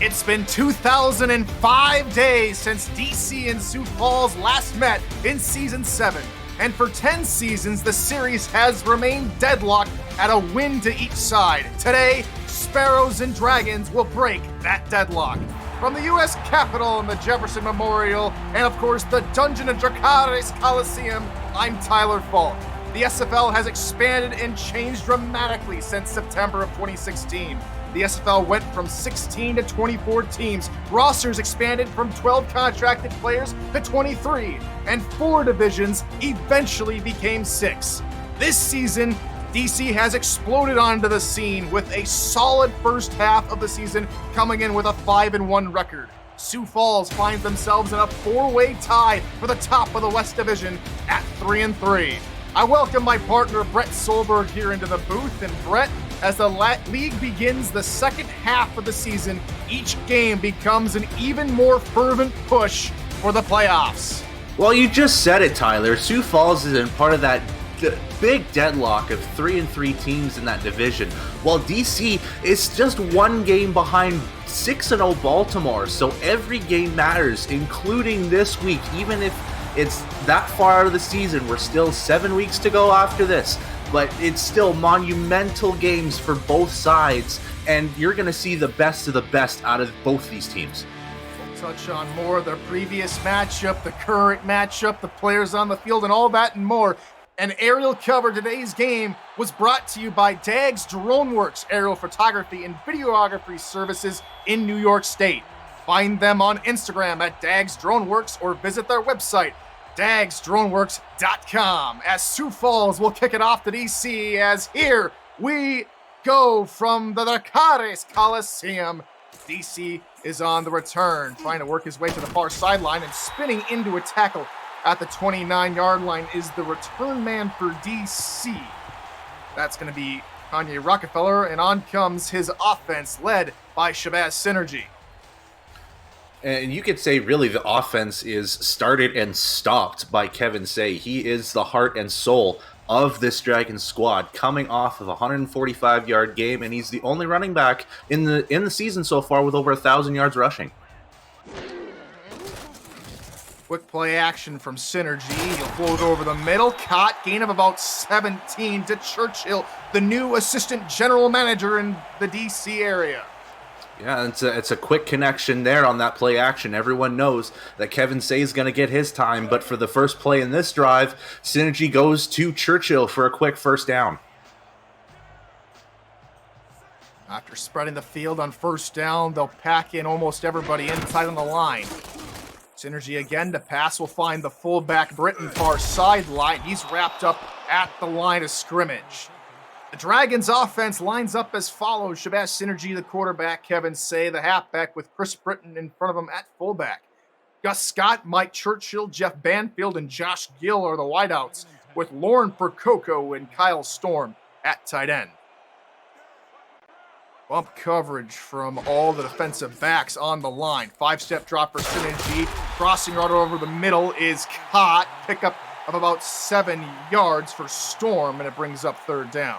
It's been 2005 days since DC and Sioux Falls last met in Season 7, and for 10 seasons, the series has remained deadlocked at a win to each side. Today, Sparrows and Dragons will break that deadlock. From the U.S. Capitol and the Jefferson Memorial, and of course the Dungeon and Dracarys Coliseum, I'm Tyler Falk. The SFL has expanded and changed dramatically since September of 2016. The SFL went from 16 to 24 teams, rosters expanded from 12 contracted players to 23, and 4 divisions eventually became 6. This season, DC has exploded onto the scene with a solid first half of the season, coming in with a 5-1 record. Sioux Falls find themselves in a 4-way tie for the top of the West Division at 3-3. I welcome my partner Brett Solberg here into the booth, and Brett, as the league begins the second half of the season, each game becomes an even more fervent push for the playoffs. Well, you just said it, Tyler. Sioux Falls is in part of that big deadlock of 3-3 teams in that division, while DC is just one game behind 6-0 Baltimore, so every game matters, including this week. Even if it's that far out of the season, we're still 7 weeks to go after this, but it's still monumental games for both sides, and you're going to see the best of the best out of both these teams. We'll touch on more of their previous matchup, the current matchup, the players on the field, and all that and more. An aerial cover today's game was brought to you by Dag's Droneworks aerial photography and videography services in New York State. Find them on Instagram at Dag's Droneworks or visit their website, dagsdroneworks.com. As Sioux Falls will kick it off to DC, as here we go from the Dracarys Coliseum. DC is on the return, trying to work his way to the far sideline and spinning into a tackle at the 29-yard line is the return man for DC. That's going to be Kanye Rockefeller, and on comes his offense led by Shabazz Synergy. And you could say really the offense is started and stopped by Kevin Say. He is the heart and soul of this Dragons squad, coming off of a 145-yard game, and he's the only running back in the season so far with over 1,000 yards rushing. Quick play action from Synergy. He'll float over the middle. Caught. Gain of about 17 to Churchill, the new assistant general manager in the DC area. Yeah, it's a quick connection there on that play action. Everyone knows that Kevin Say is going to get his time, but for the first play in this drive, Synergy goes to Churchill for a quick first down. After spreading the field on first down, they'll pack in almost everybody inside on the line. Synergy again to pass will find the fullback Britton far sideline. He's wrapped up at the line of scrimmage. The Dragons offense lines up as follows. Shabazz Synergy, the quarterback, Kevin Say, the halfback, with Chris Britton in front of him at fullback. Gus Scott, Mike Churchill, Jeff Banfield, and Josh Gill are the wideouts, with Lauren Percoco and Kyle Storm at tight end. Bump coverage from all the defensive backs on the line. 5-step drop for Synergy. Crossing right over the middle is caught. Pickup of about 7 yards for Storm, and it brings up third down.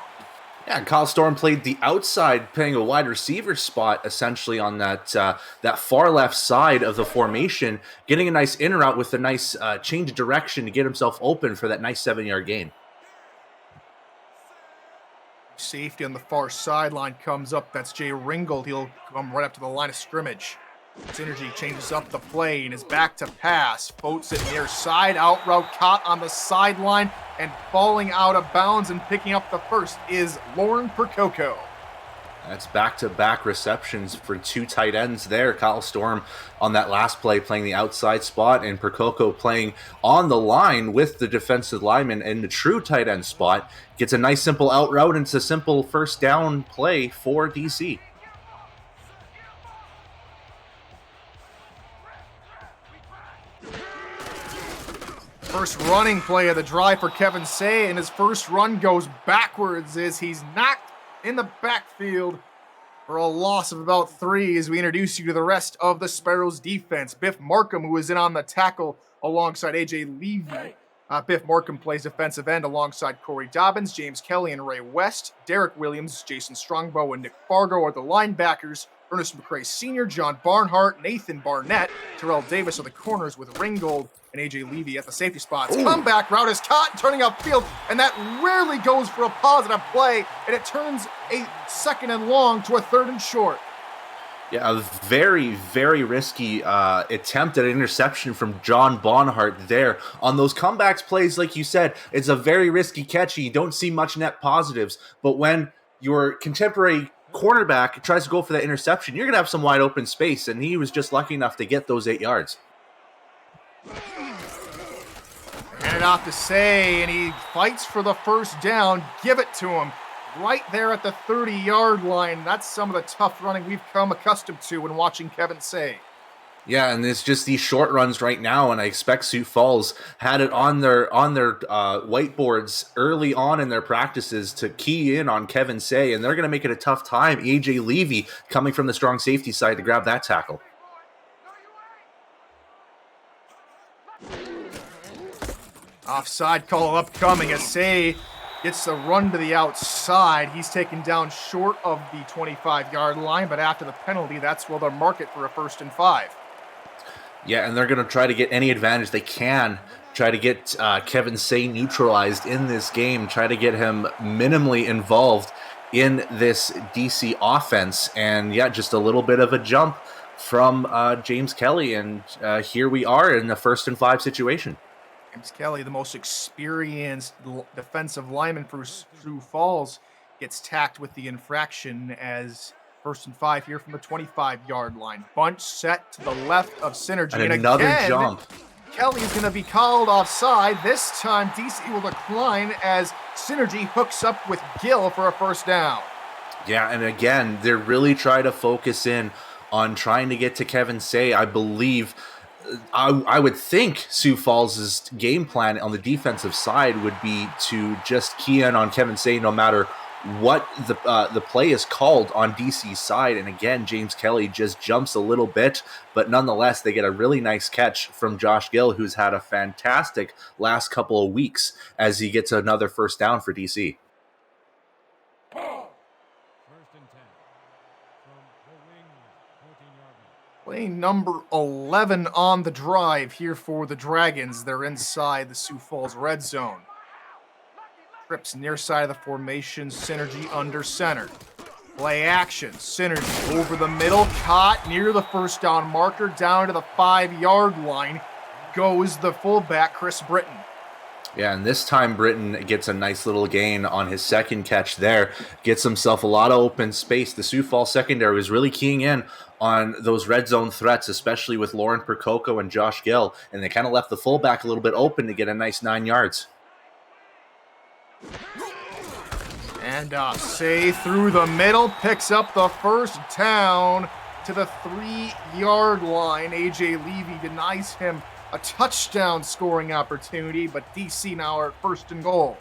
Yeah, Kyle Storm played the outside, playing a wide receiver spot, essentially on that far left side of the formation, getting a nice in route with a nice change of direction to get himself open for that nice 7-yard gain. Safety on the far sideline comes up. That's Jay Ringgold. He'll come right up to the line of scrimmage. Synergy changes up the play and is back to pass. Boats it near side. Out route caught on the sideline and falling out of bounds, and picking up the first is Lauren Percoco. That's back-to-back receptions for 2 tight ends there. Kyle Storm on that last play playing the outside spot, and Percoco playing on the line with the defensive lineman in the true tight end spot. Gets a nice simple out route, and it's a simple first down play for DC. First running play of the drive for Kevin Say, and his first run goes backwards as he's knocked in the backfield for a loss of about 3 as we introduce you to the rest of the Sparrows defense. Biff Markham, who is in on the tackle alongside A.J. Levy. Biff Markham plays defensive end alongside Corey Dobbins, James Kelly, and Ray West. Derek Williams, Jason Strongbow, and Nick Fargo are the linebackers. Ernest McRae Sr., John Barnhart, Nathan Barnett, Terrell Davis are the corners with Ringgold and AJ Levy at the safety spots. Ooh. Comeback route is caught, turning upfield, and that rarely goes for a positive play, and it turns a 2nd and long to a 3rd and short. Yeah, a very, very risky attempt at an interception from John Barnhart there. On those comebacks plays, like you said, it's a very risky catch. You don't see much net positives, but when your contemporary cornerback tries to go for that interception, you're going to have some wide open space, and he was just lucky enough to get those 8 yards. Hand it off to Say, and he fights for the first down. Give it to him right there at the 30-yard line. That's some of the tough running we've come accustomed to when watching Kevin Say. Yeah, and it's just these short runs right now, and I expect Sioux Falls had it on their whiteboards early on in their practices to key in on Kevin Say, and they're going to make it a tough time. AJ Levy coming from the strong safety side to grab that tackle. Offside call upcoming as Say gets the run to the outside. He's taken down short of the 25-yard line, but after the penalty, that's where they'll mark it for a 1st and 5. Yeah, and they're going to try to get any advantage they can, try to get Kevin Say neutralized in this game, try to get him minimally involved in this DC offense. And yeah, just a little bit of a jump from James Kelly, and here we are in the 1st and 5 situation. James Kelly, the most experienced defensive lineman for Sioux Falls, gets tacked with the infraction as 1st and 5 here from the 25-yard line. Bunch set to the left of Synergy. And another again, jump. Kelly's going to be called offside. This time, DC will decline as Synergy hooks up with Gill for a 1st down. Yeah, and again, they're really trying to focus in on trying to get to Kevin Say. I believe, I would think Sioux Falls' game plan on the defensive side would be to just key in on Kevin Say no matter what the play is called on DC's side. And again, James Kelly just jumps a little bit, but nonetheless, they get a really nice catch from Josh Gill, who's had a fantastic last couple of weeks as he gets another 1st down for DC. Play number 11 on the drive here for the Dragons. They're inside the Sioux Falls red zone. Trips near side of the formation, Synergy under center. Play action, Synergy over the middle, caught near the 1st down marker, down to the 5-yard line goes the fullback, Chris Britton. Yeah, and this time Britton gets a nice little gain on his 2nd catch there, gets himself a lot of open space. The Sioux Falls secondary was really keying in on those red zone threats, especially with Lauren Percoco and Josh Gill, and they kind of left the fullback a little bit open to get a nice 9 yards. And Say through the middle, picks up the 1st down to the 3-yard line. AJ Levy denies him a touchdown scoring opportunity, but DC now are at 1st and goal.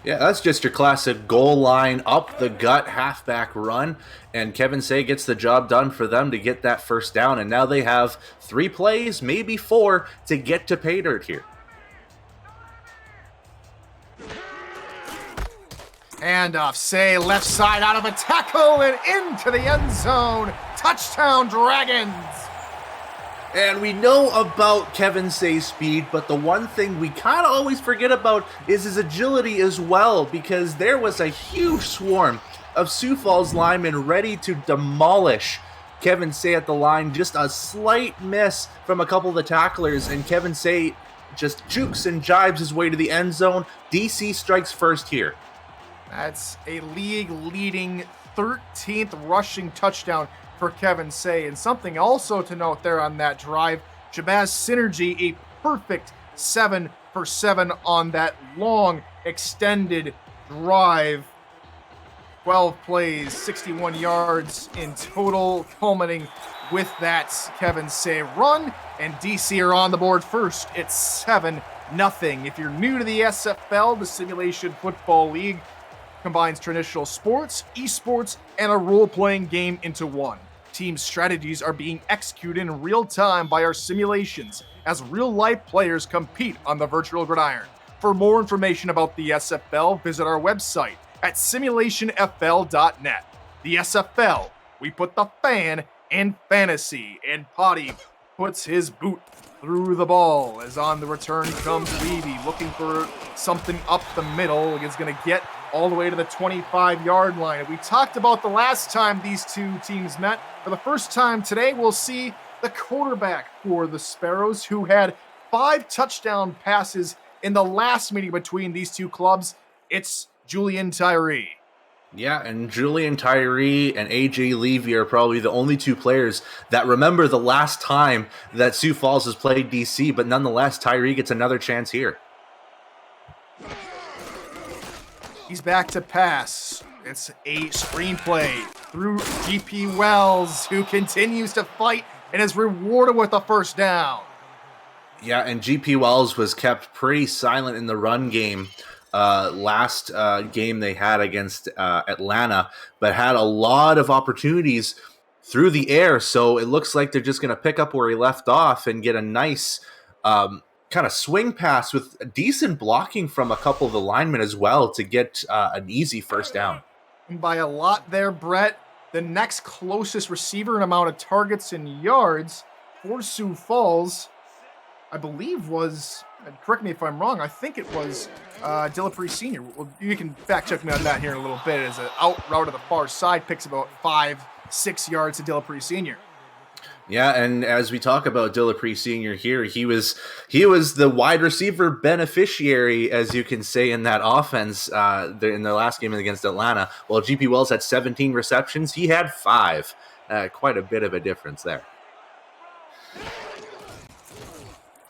Yeah, that's just your classic goal line, up the gut, halfback run, and Kevin Say gets the job done for them to get that 1st down, and now they have 3 plays, maybe 4, to get to pay dirt here. Handoff, Say left side out of a tackle and into the end zone. Touchdown, Dragons! And we know about Kevin Say's speed, but the one thing we kind of always forget about is his agility as well, because there was a huge swarm of Sioux Falls linemen ready to demolish Kevin Say at the line. Just a slight miss from a couple of the tacklers, and Kevin Say just jukes and jibes his way to the end zone. DC strikes first here. That's a league-leading 13th rushing touchdown for Kevin Say. And something also to note there on that drive, Jabaz Synergy, a perfect 7 for 7 on that long extended drive. 12 plays, 61 yards in total, culminating with that Kevin Say run. And DC are on the board first. It's 7-0. If you're new to the SFL, the Simulation Football League combines traditional sports, esports, and a role-playing game into one. Team strategies are being executed in real time by our simulations as real-life players compete on the virtual gridiron. For more information about the SFL, visit our website at simulationfl.net. The SFL, We put the fan in fantasy. And Potty puts his boot through the ball as on the return comes Levy, looking for something up the middle. He's going to get all the way to the 25-yard line. We talked about the last time these two teams met. For the first time today, we'll see the quarterback for the Sparrows, who had 5 touchdown passes in the last meeting between these two clubs. It's Julian Tyree. Yeah, and Julian Tyree and AJ Levy are probably the only two players that remember the last time that Sioux Falls has played DC, but nonetheless, Tyree gets another chance here. He's back to pass. It's a screenplay through GP Wells, who continues to fight and is rewarded with a first down. Yeah, and GP Wells was kept pretty silent in the run game last game they had against Atlanta, but had a lot of opportunities through the air. So it looks like they're just going to pick up where he left off and get a nice kind of swing pass with decent blocking from a couple of the linemen as well to get an easy first down. And by a lot there, Brett, the next closest receiver in amount of targets and yards for Sioux Falls, I believe was, correct me if I'm wrong, I think it was Dillapre Sr. Well, you can fact check me on that here in a little bit. As an out route to the far side picks about 5-6 yards to Dillapre Sr. Yeah, and as we talk about Dillapre Sr. here, he was the wide receiver beneficiary, as you can say, in that offense in the last game against Atlanta. While GP Wells had 17 receptions, he had 5. Quite a bit of a difference there.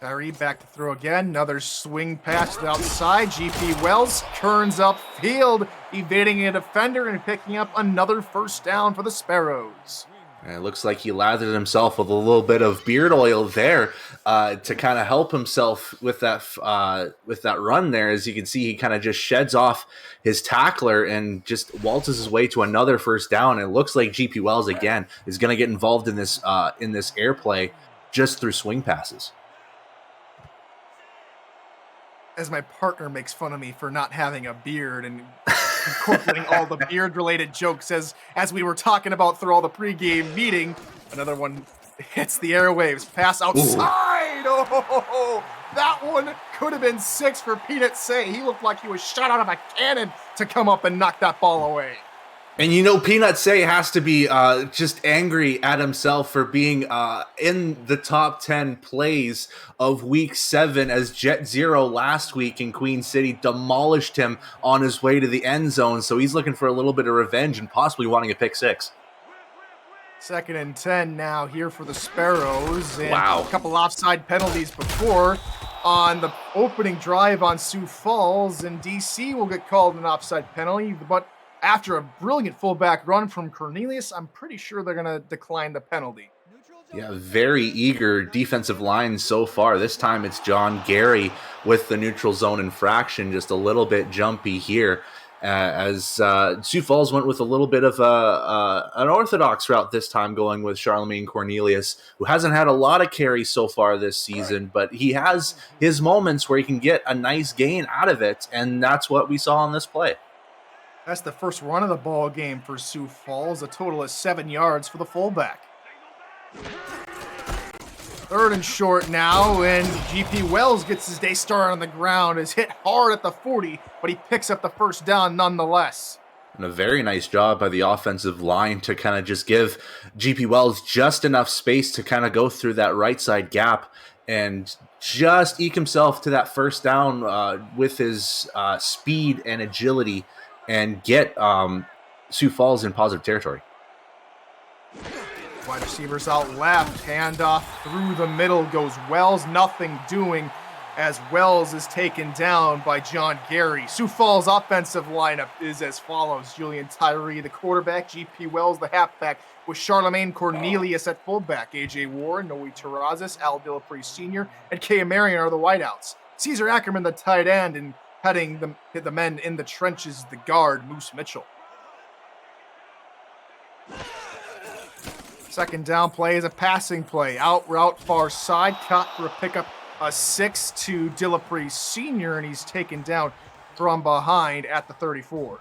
Tyree back to throw again. Another swing pass to the outside. GP Wells turns upfield, evading a defender and picking up another first down for the Sparrows. And it looks like he lathered himself with a little bit of beard oil there to kind of help himself with that run there. As you can see, he kind of just sheds off his tackler and just waltzes his way to another first down. And it looks like GP Wells again is going to get involved in this airplay just through swing passes. As my partner makes fun of me for not having a beard and incorporating all the beard-related jokes as we were talking about through all the pregame meeting, another one hits the airwaves. Pass outside! Ooh. Oh, that one could have been 6 for Peanut Say. He looked like he was shot out of a cannon to come up and knock that ball away. And Peanut Say has to be just angry at himself for being in the top 10 plays of Week 7 as Jet Zero last week in Queen City demolished him on his way to the end zone. So he's looking for a little bit of revenge and possibly wanting a pick 6. 2nd and 10 now here for the Sparrows. And wow. A couple offside penalties before on the opening drive on Sioux Falls. And DC will get called an offside penalty, but after a brilliant fullback run from Cornelius, I'm pretty sure they're going to decline the penalty. Yeah, very eager defensive line so far. This time it's John Gary with the neutral zone infraction, just a little bit jumpy here. As Sioux Falls went with a little bit of an orthodox route this time, going with Charlemagne Cornelius, who hasn't had a lot of carries so far this season, but he has his moments where he can get a nice gain out of it, and that's what we saw on this play. That's the first run of the ball game for Sioux Falls. A total of 7 yards for the fullback. 3rd and short now, and GP Wells gets his day started on the ground. Is hit hard at the 40, but he picks up the first down nonetheless. And a very nice job by the offensive line to kind of just give GP Wells just enough space to kind of go through that right side gap and just eke himself to that first down with his speed and agility, and get Sioux Falls in positive territory. Wide receivers out left, handoff through the middle goes Wells, nothing doing as Wells is taken down by John Gary. Sioux Falls' offensive lineup is as follows: Julian Tyree, the quarterback; GP Wells, the halfback, with Charlemagne Cornelius at fullback; AJ Warren, Noe Terrazas, Al Dillapre Sr., and K. Marion are the wideouts. Caesar Ackerman, the tight end, and heading the men in the trenches, the guard, Moose Mitchell. 2nd down play is a passing play. Out route far side, caught for a pickup, a 6 to Dillapre Sr., and he's taken down from behind at the 34.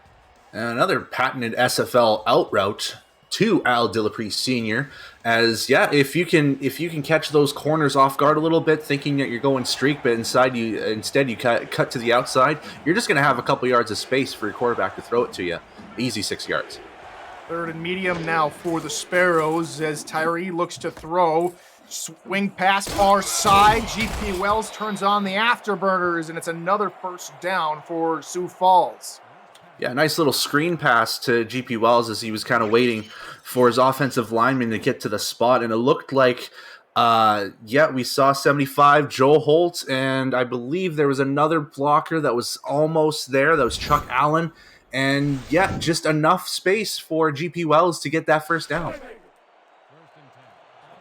And another patented SFL out route to Al Dillapre Sr. As if you can catch those corners off guard a little bit, thinking that you're going streak, but instead you cut to the outside, you're just going to have a couple yards of space for your quarterback to throw it to you. Easy 6 yards. Third and medium now for the Sparrows as Tyree looks to throw. Swing pass far side. GP Wells turns on the afterburners, and it's another first down for Sioux Falls. Yeah, nice little screen pass to GP Wells as he was kind of waiting for his offensive lineman to get to the spot. And it looked like, we saw 75, Joel Holt, and I believe there was another blocker that was almost there. That was Chuck Allen. And just enough space for GP Wells to get that first down.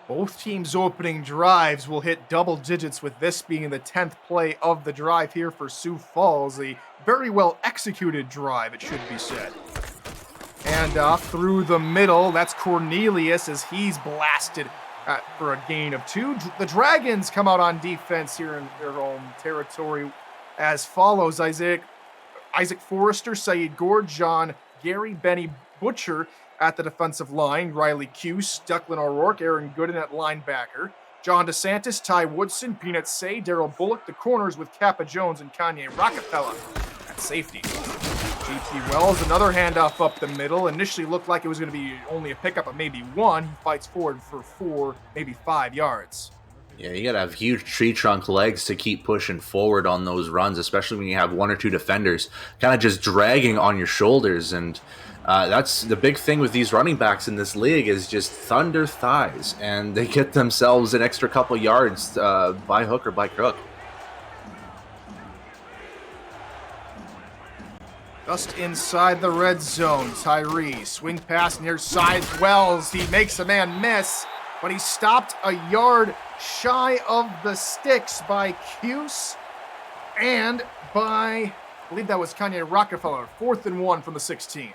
Both teams' opening drives will hit double digits, with this being the 10th play of the drive here for Sioux Falls. A very well executed drive, it should be said. And through the middle, that's Cornelius as he's blasted for a gain of 2. The Dragons come out on defense here in their home territory as follows: Isaac Forrester, Saeed Gordjon, Gary Benny Butcher at the defensive line, Riley Cuse, Declan O'Rourke, Aaron Gooden at linebacker, John DeSantis, Ty Woodson, Peanut Say, Daryl Bullock, the corners with Kappa Jones and Kanye Rockefeller at safety. GP Wells, another handoff up the middle. Initially looked like it was going to be only a pickup of maybe 1. He fights forward for 4, maybe 5 yards. Yeah, you got to have huge tree trunk legs to keep pushing forward on those runs, especially when you have 1 or 2 defenders kind of just dragging on your shoulders. And that's the big thing with these running backs in this league, is just thunder thighs, and they get themselves an extra couple yards by hook or by crook. Just inside the red zone, Tyree, swing pass near side Wells. He makes a man miss, but he's stopped a yard shy of the sticks by Cuse and by, I believe that was Kanye Rockefeller. 4th and 1 from the 16.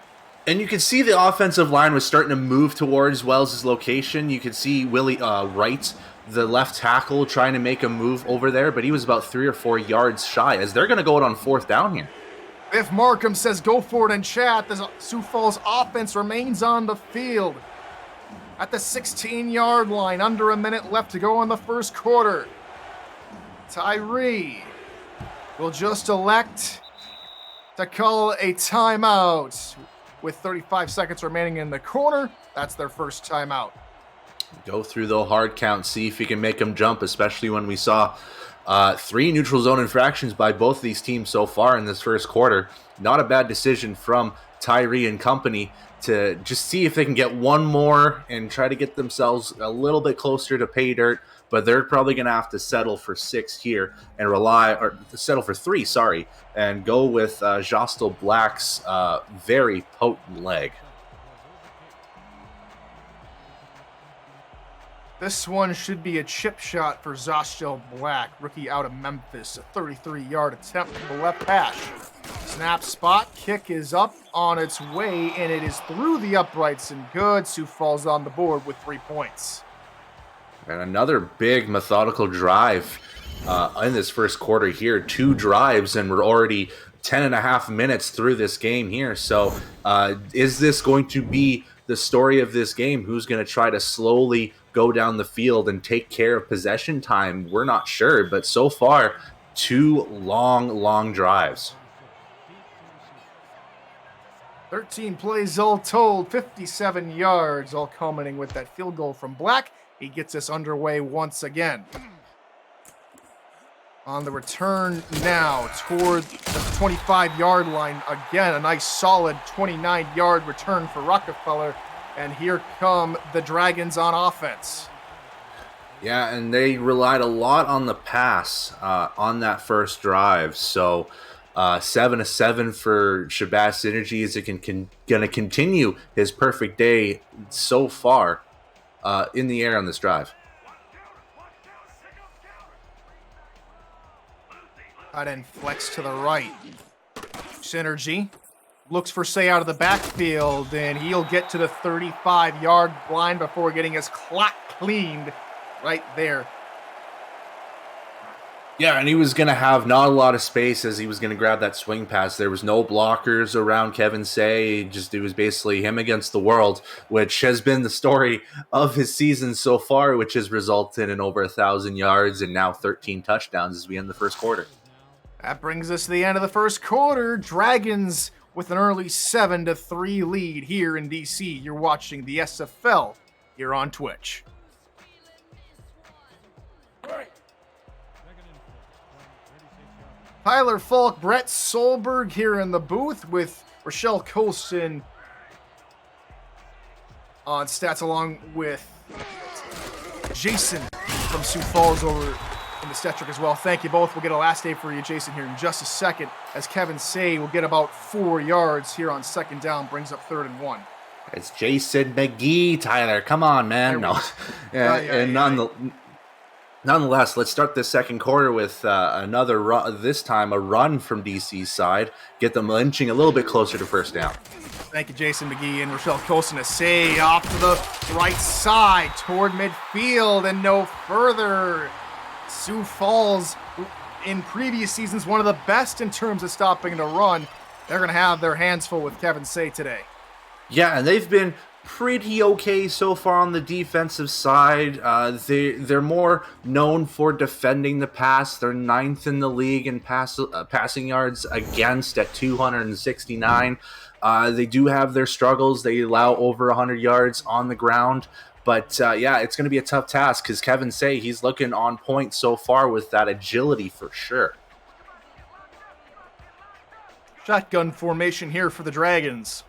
And you could see the offensive line was starting to move towards Wells' location. You could see Willie Wright, the left tackle, trying to make a move over there, but he was about 3 or 4 yards shy, as they're going to go out on 4th down here. If Markham says go for it in chat, the Sioux Falls offense remains on the field at the 16-yard line. Under a minute left to go in the first quarter. Tyree will just elect to call a timeout. With 35 seconds remaining in the corner, that's their first timeout. Go through the hard count, see if you can make them jump, especially when we saw 3 neutral zone infractions by both of these teams so far in this first quarter. Not a bad decision from Tyree and company to just see if they can get one more and try to get themselves a little bit closer to pay dirt, but they're probably going to have to settle for 6 here and settle for 3, and go with Jostel Black's very potent leg. This one should be a chip shot for Jostel Black, rookie out of Memphis. A 33-yard attempt from the left hash. Snap spot, kick is up on its way, and it is through the uprights and good. Sioux Falls on the board with 3 points. And another big methodical drive in this first quarter here. 2 drives, and we're already 10.5 minutes through this game here. So is this going to be the story of this game? Who's going to try to slowly go down the field and take care of possession time? We're not sure, but so far, 2 long drives. 13 plays all told, 57 yards, all culminating with that field goal from Black. He gets us underway once again. On the return now toward the 25-yard line. Again, a nice solid 29-yard return for Rockefeller. And here come the Dragons on offense. Yeah, and they relied a lot on the pass on that first drive. So 7-7 for Shabazz Synergy as it going to continue his perfect day so far in the air on this drive. Tight end flex to the right. Synergy looks for Say out of the backfield, and he'll get to the 35-yard line before getting his clock cleaned right there. Yeah, and he was going to have not a lot of space as he was going to grab that swing pass. There was no blockers around Kevin Say. It was basically him against the world, which has been the story of his season so far, which has resulted in over 1,000 yards and now 13 touchdowns as we end the first quarter. That brings us to the end of the first quarter. Dragons with an early 7-3 lead here in DC. You're watching the SFL here on Twitch. Tyler Falk, Brett Solberg here in the booth with Rochelle Colston on stats, along with Jason from Sioux Falls over in the stat trick as well. Thank you both. We'll get a last day for you, Jason, here in just a second, as Kevin Say will get about 4 yards here on second down, brings up 3rd and 1. It's Jason McGee, Tyler. Come on, man. No. Nonetheless, let's start this second quarter with another run, this time a run from DC's side, get them lynching a little bit closer to first down. Thank you, Jason McGee and Rochelle Colson. Say off to the right side toward midfield and no further. Sioux Falls, in previous seasons, one of the best in terms of stopping the run. They're going to have their hands full with Kevin Say today. Yeah, and they've been pretty okay so far on the defensive side. They're more known for defending the pass. They're 9th in the league in passing yards against at 269. They do have their struggles. They allow over 100 yards on the ground. But yeah, it's going to be a tough task because Kevin Say, he's looking on point so far with that agility for sure. Shotgun formation here for the Dragons.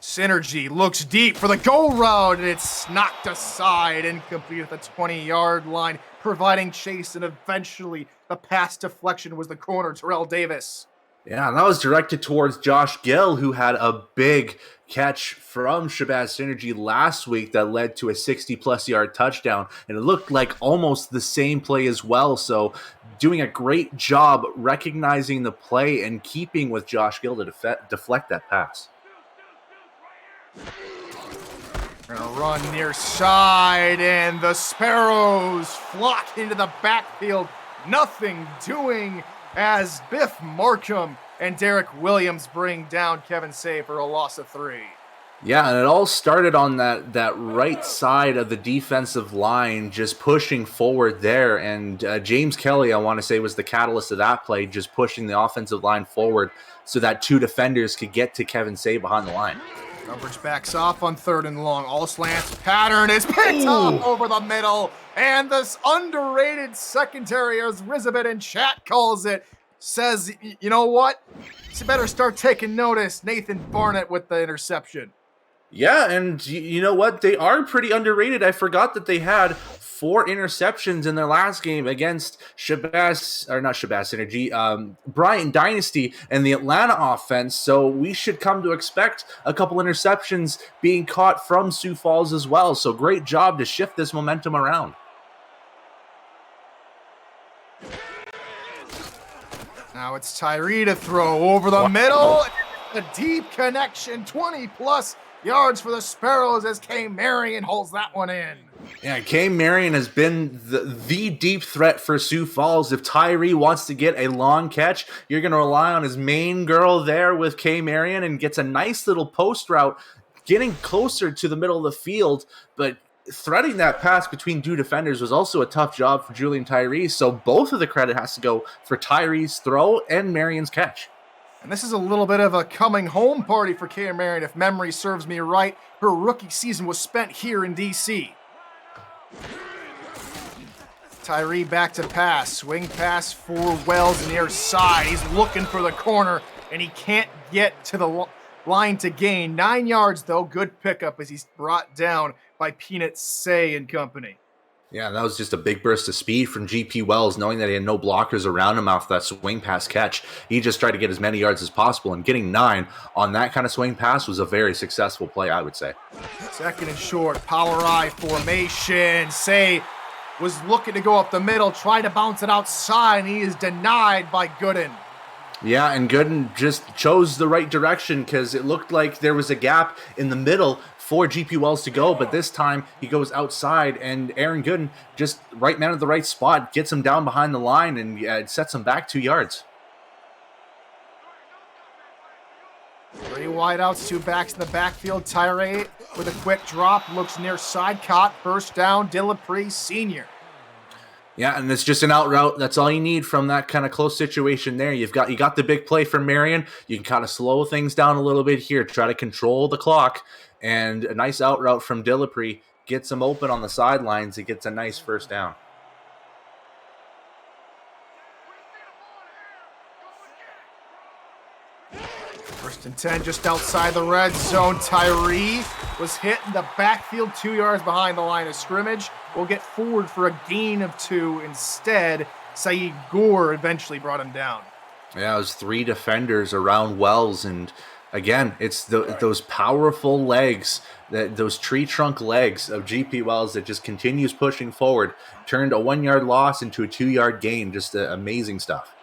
Synergy looks deep for the go route, and it's knocked aside, incomplete at the 20-yard line, providing chase, and eventually the pass deflection was the corner, Terrell Davis. Yeah, and that was directed towards Josh Gill, who had a big catch from Shabazz Synergy last week that led to a 60-plus yard touchdown, and it looked like almost the same play as well, so doing a great job recognizing the play and keeping with Josh Gill to deflect that pass. We're going to run near side, and the Sparrows flock into the backfield. Nothing doing as Biff Markham and Derek Williams bring down Kevin Say for a loss of 3. Yeah, and it all started on that right side of the defensive line, just pushing forward there. And James Kelly, I want to say, was the catalyst of that play, just pushing the offensive line forward so that 2 defenders could get to Kevin Say behind the line. Coverage backs off on 3rd and long. All slants pattern is picked up over the middle. And this underrated secondary, as Rizabit in chat calls it, says, you know what? You better start taking notice. Nathan Barnett with the interception. Yeah, and you know what? They are pretty underrated. I forgot that they had 4 interceptions in their last game against Bryant Dynasty and the Atlanta offense. So we should come to expect a couple interceptions being caught from Sioux Falls as well. So great job to shift this momentum around. Now it's Tyree to throw over the middle. A deep connection, 20-plus yards for the Sparrows as K. Marion holds that one in. Yeah, K. Marion has been the deep threat for Sioux Falls. If Tyree wants to get a long catch, you're going to rely on his main girl there with K. Marion and gets a nice little post route, getting closer to the middle of the field, but threading that pass between 2 defenders was also a tough job for Julian Tyree, so both of the credit has to go for Tyree's throw and Marion's catch. And this is a little bit of a coming home party for Kaya Marion. If memory serves me right, her rookie season was spent here in DC. Tyree back to pass. Swing pass for Wells near side. He's looking for the corner, and he can't get to the line to gain. 9 yards, though. Good pickup as he's brought down by Peanut Say and company. Yeah, that was just a big burst of speed from GP Wells, knowing that he had no blockers around him off that swing pass catch. He just tried to get as many yards as possible, and getting 9 on that kind of swing pass was a very successful play, I would say. 2nd and short, power I formation. Say was looking to go up the middle, trying to bounce it outside, and he is denied by Gooden. Yeah, and Gooden just chose the right direction because it looked like there was a gap in the middle 4 GP Wells to go, but this time he goes outside, and Aaron Gooden, just right man at the right spot, gets him down behind the line and sets him back 2 yards. 3 wideouts, 2 backs in the backfield. Tyree with a quick drop, looks near side, caught, first down, Dillapre Sr. Yeah, and it's just an out route. That's all you need from that kind of close situation there. You got the big play from Marion. You can kind of slow things down a little bit here, try to control the clock, and a nice out route from Dillapre gets him open on the sidelines. It gets a nice first down. First and 10, just outside the red zone. Tyree was hit in the backfield 2 yards behind the line of scrimmage. Will get forward for a gain of 2 instead. Saeed Gore eventually brought him down. Yeah, it was 3 defenders around Wells, and again, it's those powerful legs, those tree trunk legs of GP Wells that just continues pushing forward. Turned a 1 yard loss into a 2 yard gain. Just amazing stuff.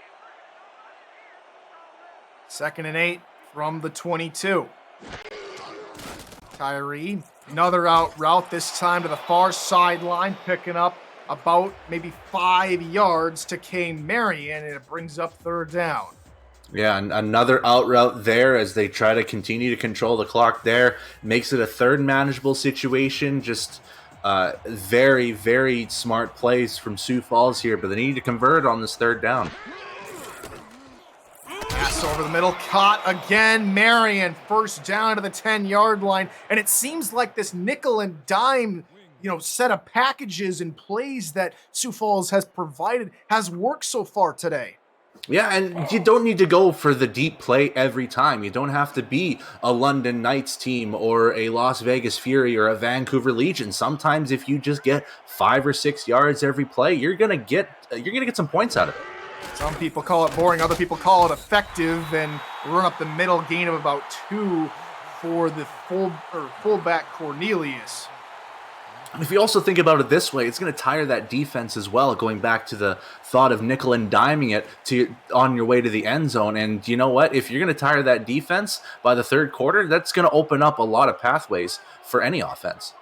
2nd and 8 from the 22. Tyree, another out route, this time to the far sideline, picking up about maybe 5 yards to K. Marion, and it brings up 3rd down. Yeah, and another out route there as they try to continue to control the clock there. Makes it a 3rd manageable situation. Just very, very smart plays from Sioux Falls here, but they need to convert on this 3rd down. Pass over the middle, caught again. Marion, first down to the 10-yard line. And it seems like this nickel and dime, set of packages and plays that Sioux Falls has provided has worked so far today. Yeah, and you don't need to go for the deep play every time. You don't have to be a London Knights team or a Las Vegas Fury or a Vancouver Legion. Sometimes if you just get 5 or 6 yards every play, you're gonna get some points out of it. Some people call it boring, other people call it effective, and run up the middle, gain of about 2 for the fullback Cornelius. If you also think about it this way, it's going to tire that defense as well, going back to the thought of nickel and diming it on your way to the end zone. And you know what? If you're going to tire that defense by the 3rd quarter, that's going to open up a lot of pathways for any offense.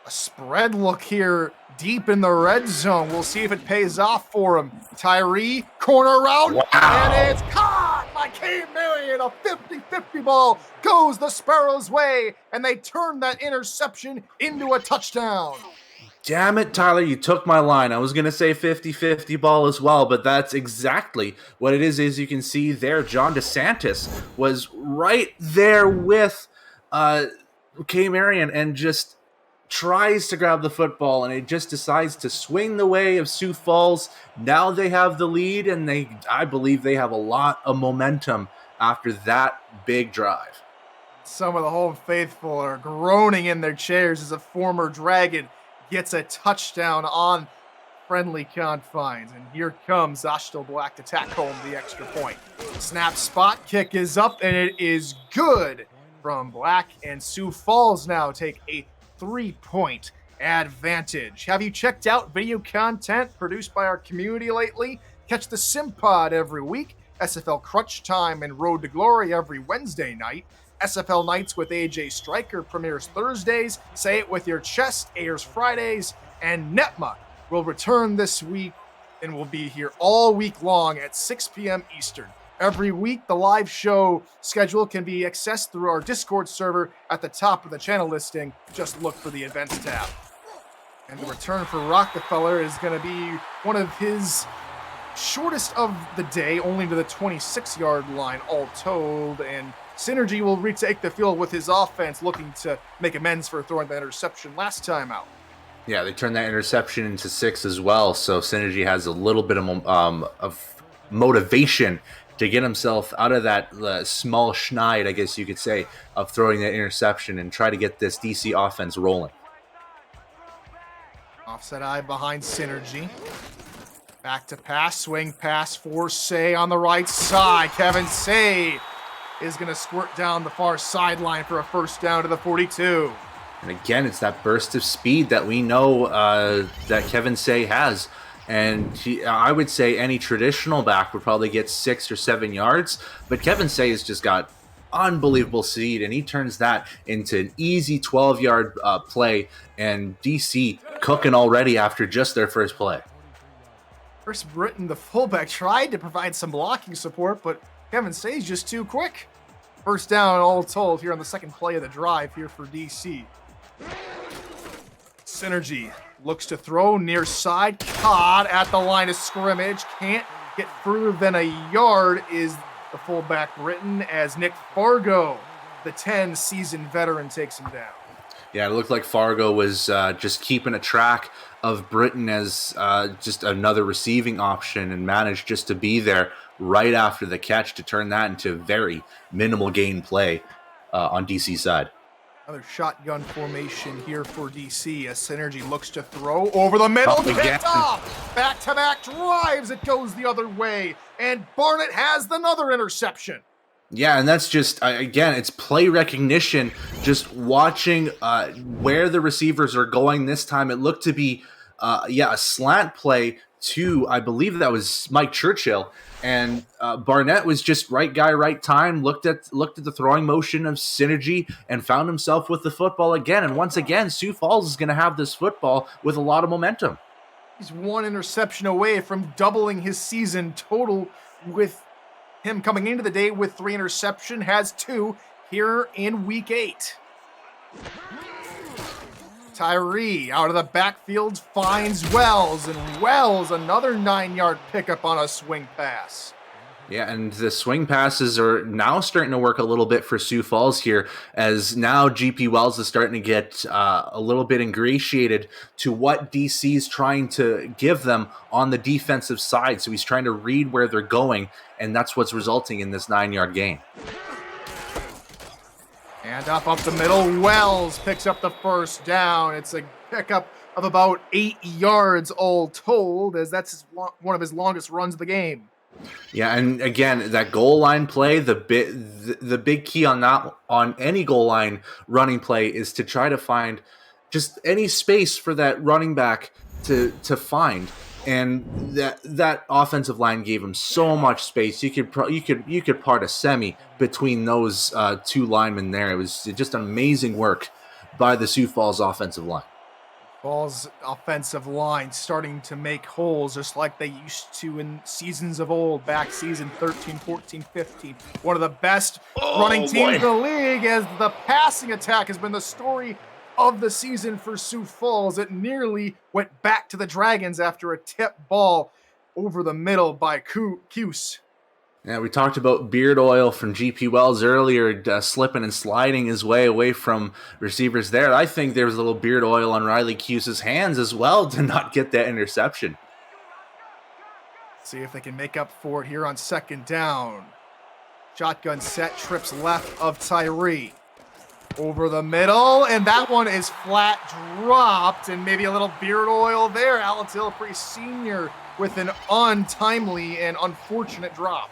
A spread look here deep in the red zone. We'll see if it pays off for him. Tyree, corner route, wow. And it's caught by K. Marion. A 50-50 ball goes the Sparrows' way, and they turn that interception into a touchdown. Damn it, Tyler, you took my line. I was going to say 50-50 ball as well, but that's exactly what it is. As you can see there, John DeSantis was right there with K. Marion and just tries to grab the football, and it just decides to swing the way of Sioux Falls. Now they have the lead, and I believe they have a lot of momentum after that big drive. Some of the home faithful are groaning in their chairs as a former Dragon gets a touchdown on friendly confines. And here comes Ashton Black to tack home the extra point. Snap, spot kick is up, and it is good from Black, and Sioux Falls now take a 3-point advantage. Have you checked out video content produced by our community lately? Catch the SimPod every week, SFL Crunch Time and Road to Glory every Wednesday night. SFL Nights with AJ Stryker premieres Thursdays. Say It With Your Chest airs Fridays. And Netma will return this week and will be here all week long at 6 p.m. Eastern. Every week, the live show schedule can be accessed through our Discord server at the top of the channel listing. Just look for the events tab. And the return for Rockefeller is going to be one of his shortest of the day, only to the 26-yard line all told. And Synergy will retake the field with his offense, looking to make amends for throwing the interception last time out. Yeah, they turned that interception into 6 as well, so Synergy has a little bit of motivation to get himself out of that small schneid, I guess you could say, of throwing that interception and try to get this DC offense rolling. Offset eye behind Synergy. Back to pass, swing pass for Say on the right side. Kevin Say is going to squirt down the far sideline for a first down to the 42. And again, it's that burst of speed that we know that Kevin Say has. And I would say any traditional back would probably get 6 or 7 yards, but Kevin Say has just got unbelievable seed, and he turns that into an easy 12-yard play, and DC cooking already after just their first play. First, Britton, the fullback, tried to provide some blocking support, but Kevin Say's just too quick. First down, all told, here on the second play of the drive here for DC. Synergy looks to throw near side, caught at the line of scrimmage. Can't get further than a yard is the fullback Britton, as Nick Fargo, the 10-seasoned veteran, takes him down. Yeah, it looked like Fargo was just keeping a track of Britton as just another receiving option, and managed just to be there right after the catch to turn that into very minimal gain play on DC's side. Another shotgun formation here for DC as Synergy looks to throw over the middle. Picked off. Back-to-back drives. It goes the other way. And Barnett has another interception. Yeah, and that's just, again, it's play recognition. Just watching where the receivers are going this time. It looked to be, a slant play to, I believe that was Mike Churchill. And Barnett was just right guy, right time, looked at the throwing motion of Synergy and found himself with the football again. And once again, Sioux Falls is going to have this football with a lot of momentum. He's one interception away from doubling his season total, with him coming into the day with 3 interceptions, has 2 here in week 8. Tyree out of the backfield finds Wells, and Wells another 9-yard pickup on a swing pass. Yeah, and the swing passes are now starting to work a little bit for Sioux Falls here, as now GP Wells is starting to get a little bit ingratiated to what DC's trying to give them on the defensive side. So he's trying to read where they're going, and that's what's resulting in this 9-yard gain. And up the middle, Wells picks up the first down. It's a pickup of about 8 yards all told, as that's one of his longest runs of the game. Yeah, and again, that goal line play, the big key on that, on any goal line running play, is to try to find just any space for that running back to find. And that offensive line gave him so much space. You could part a semi between those 2 linemen there. It was just amazing work by the Sioux Falls offensive line. Falls offensive line starting to make holes just like they used to in seasons of old, back season 13, 14, 15. One of the best running teams in the league, as the passing attack has been the story of the season for Sioux Falls. It nearly went back to the Dragons after a tip ball over the middle by Cuse. Yeah, we talked about beard oil from GP Wells earlier, slipping and sliding his way away from receivers there. I think there was a little beard oil on Riley Cuse's hands as well to not get that interception. See if they can make up for it here on second down. Shotgun set, trips left of Tyree. Over the middle, and that one is flat dropped, and maybe a little beard oil there. Alex Ilpre Sr. with an untimely and unfortunate drop.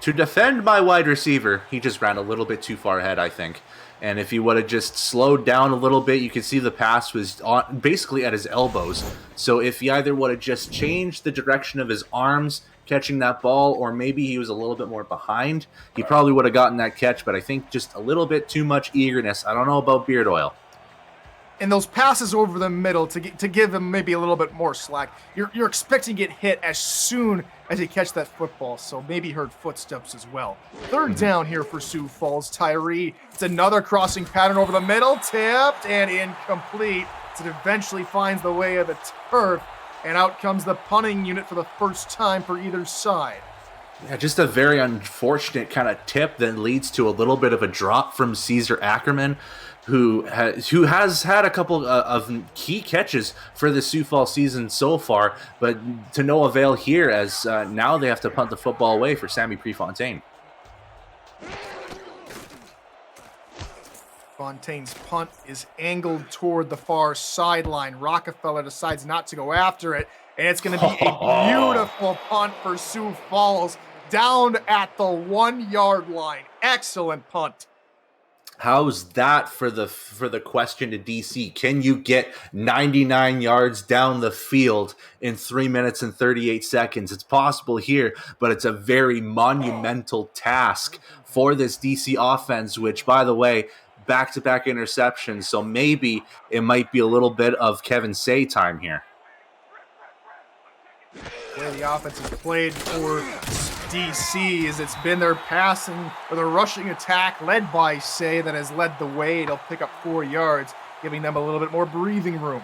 To defend my wide receiver, he just ran a little bit too far ahead, I think. And if he would have just slowed down a little bit, you could see the pass was basically at his elbows. So if he either would have just changed the direction of his arms catching that ball, or maybe he was a little bit more behind, he probably would have gotten that catch. But I think just a little bit too much eagerness. I don't know about beard oil. And those passes over the middle to give him maybe a little bit more slack. You're expecting to get hit as soon as you catch that football, so maybe heard footsteps as well. Third down here for Sioux Falls. Tyree, it's another crossing pattern over the middle, tipped and incomplete. It eventually finds the way of the turf, and out comes the punting unit for the first time for either side. Yeah, just a very unfortunate kind of tip that leads to a little bit of a drop from Caesar Ackerman, who has had a couple of key catches for the Sioux Falls season so far, but to no avail here, as now they have to punt the football away for Sammy Prefontaine. Fontaine's punt is angled toward the far sideline. Rockefeller decides not to go after it, and it's going to be a beautiful punt for Sioux Falls down at the 1-yard line. Excellent punt. How's that for the question to DC? Can you get 99 yards down the field in 3 minutes and 38 seconds? It's possible here, but it's a very monumental task for this DC offense, which, by the way, back-to-back interceptions, so maybe it might be a little bit of Kevin Say time here. The way the offense has played for DC is it's been their passing or their rushing attack led by Say that has led the way. It'll pick up 4 yards, giving them a little bit more breathing room.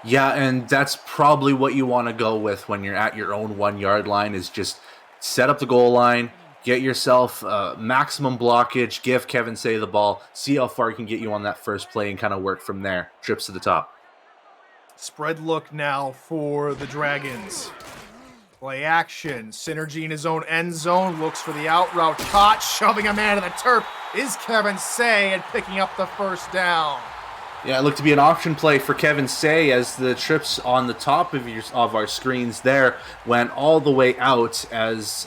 Yeah, and that's probably what you want to go with when you're at your own 1 yard line, is just set up the goal line, get yourself maximum blockage, give Kevin Say the ball, see how far he can get you on that first play, and kind of work from there. Trips to the top. Spread look now for the Dragons. Play action. Synergy in his own end zone. Looks for the out route. Caught. Shoving a man to the turf is Kevin Say and picking up the first down. Yeah, it looked to be an option play for Kevin Say as the trips on the top of our screens there went all the way out as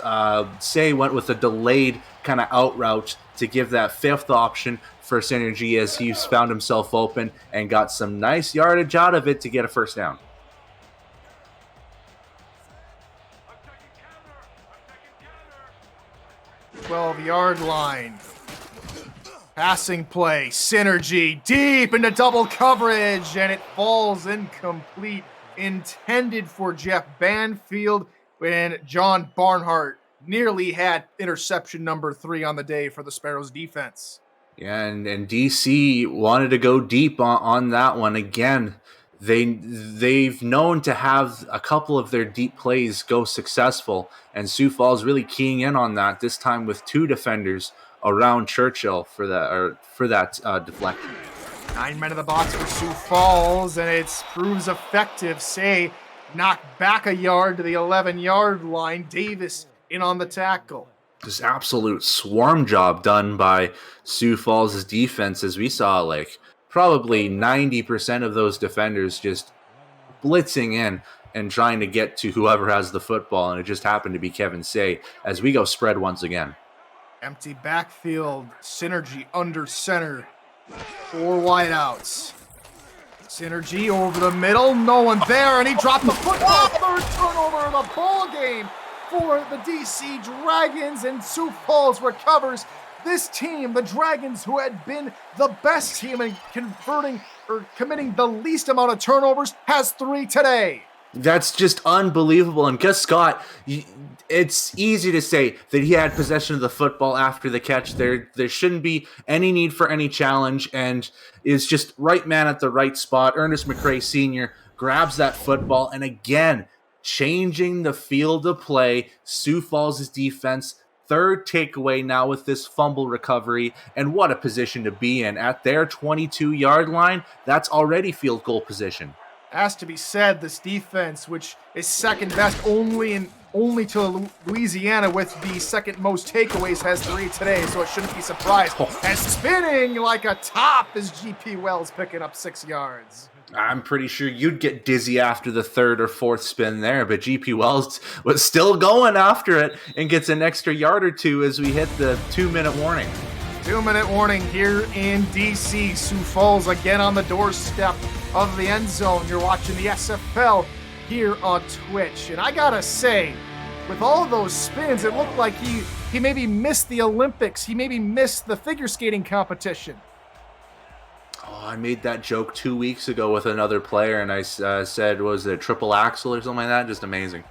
Say went with a delayed kind of out route to give that fifth option for Synergy as he's found himself open and got some nice yardage out of it to get a first down. 12-yard line. Passing play, Synergy deep into double coverage, and it falls incomplete. Intended for Jeff Banfield, when John Barnhart nearly had interception number 3 on the day for the Sparrows defense. Yeah, and DC wanted to go deep on that one. Again, they've known to have a couple of their deep plays go successful, and Sioux Falls really keying in on that, this time with 2 defenders around Churchill for that deflection. 9 men in the box for Sioux Falls, and it proves effective. Say knocked back a yard to the 11-yard line. Davis in on the tackle. This absolute swarm job done by Sioux Falls' defense, as we saw like probably 90% of those defenders just blitzing in and trying to get to whoever has the football, and it just happened to be Kevin Say as we go spread once again. Empty backfield, Synergy under center. 4 wideouts. Synergy over the middle, no one there, and he dropped the football. 3rd turnover of the ball game for the DC Dragons, and Sioux Falls recovers. This team, the Dragons, who had been the best team in committing the least amount of turnovers, has 3 today. That's just unbelievable. And Gus Scott, it's easy to say that he had possession of the football after the catch. There shouldn't be any need for any challenge, and is just right man at the right spot. Ernest McRae Sr. grabs that football, and again, changing the field of play. Sioux Falls' defense, 3rd takeaway now with this fumble recovery, and what a position to be in. At their 22-yard line, that's already field goal position. Has to be said, this defense, which is second best only to Louisiana with the second most takeaways, has 3 today, so it shouldn't be surprised. And spinning like a top is GP Wells picking up 6 yards. I'm pretty sure you'd get dizzy after the 3rd or 4th spin there, but GP Wells was still going after it and gets an extra yard or 2 as we hit the 2-minute warning. 2-minute warning here in DC. Sioux Falls again on the doorstep of the end zone. You're watching the SFL here on Twitch. And I gotta say, with all those spins, it looked like he maybe missed the Olympics. He maybe missed the figure skating competition. Oh, I made that joke 2 weeks ago with another player, and I said, was it a triple axel or something like that? Just amazing.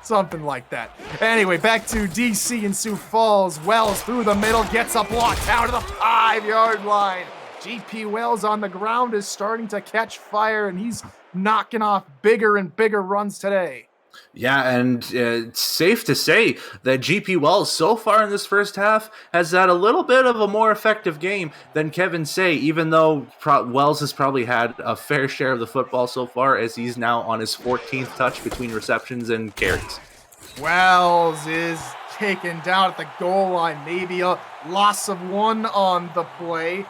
Something like that. Anyway, back to DC and Sioux Falls. Wells through the middle, gets a block down to the 5-yard line. GP Wells on the ground is starting to catch fire, and he's knocking off bigger and bigger runs today. Yeah, and it's safe to say that GP Wells so far in this first half has had a little bit of a more effective game than Kevin Say, even though Wells has probably had a fair share of the football so far, as he's now on his 14th touch between receptions and carries. Wells is taken down at the goal line, maybe a loss of 1 on the play.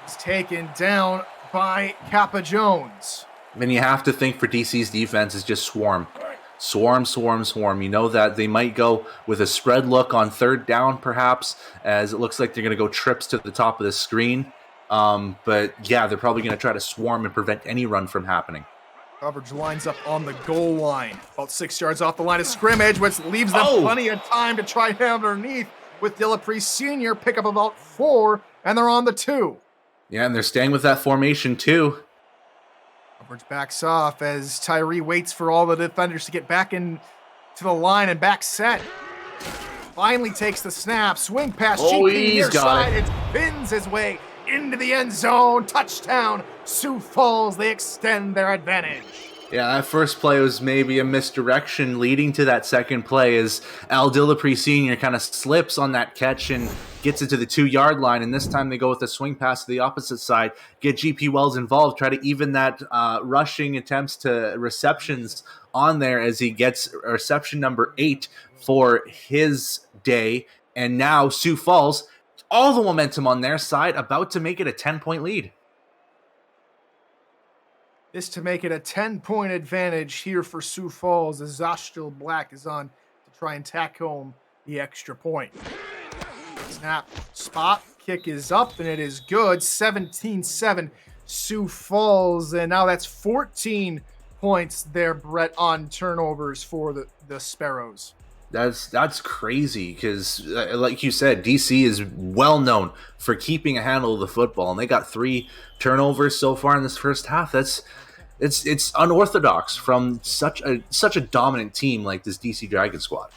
He's taken down by Kappa Jones. And you have to think for DC's defense is just swarm. Swarm, swarm, swarm. You know that they might go with a spread look on third down, perhaps, as it looks like they're going to go trips to the top of the screen. But yeah, they're probably going to try to swarm and prevent any run from happening. Coverage lines up on the goal line, about 6 yards off the line of scrimmage, which leaves them plenty of time to try underneath with Dillapre Sr. pick up about 4, and they're on the 2. Yeah, and they're staying with that formation too. Coverage backs off as Tyree waits for all the defenders to get back in to the line and back set. Finally takes the snap, swing pass, GP near side, and spins his way into the end zone. Touchdown, Sioux Falls. They extend their advantage. Yeah, that first play was maybe a misdirection leading to that second play as Al Dillapre Sr. kind of slips on that catch and gets it to the 2-yard line. And this time they go with a swing pass to the opposite side, get GP Wells involved, try to even that rushing attempts to receptions on there as he gets reception number 8 for his day. And now Sioux Falls, all the momentum on their side, about to make it a 10-point lead. This to make it a 10-point advantage here for Sioux Falls as Zashtil Black is on to try and tack home the extra point. Snap, spot, kick is up, and it is good. 17-7 Sioux Falls, and now that's 14 points there, Brett, on turnovers for the Sparrows. That's crazy because, like you said, DC is well known for keeping a handle of the football, and they got 3 turnovers so far in this first half. It's unorthodox from such a dominant team like this DC Dragon squad.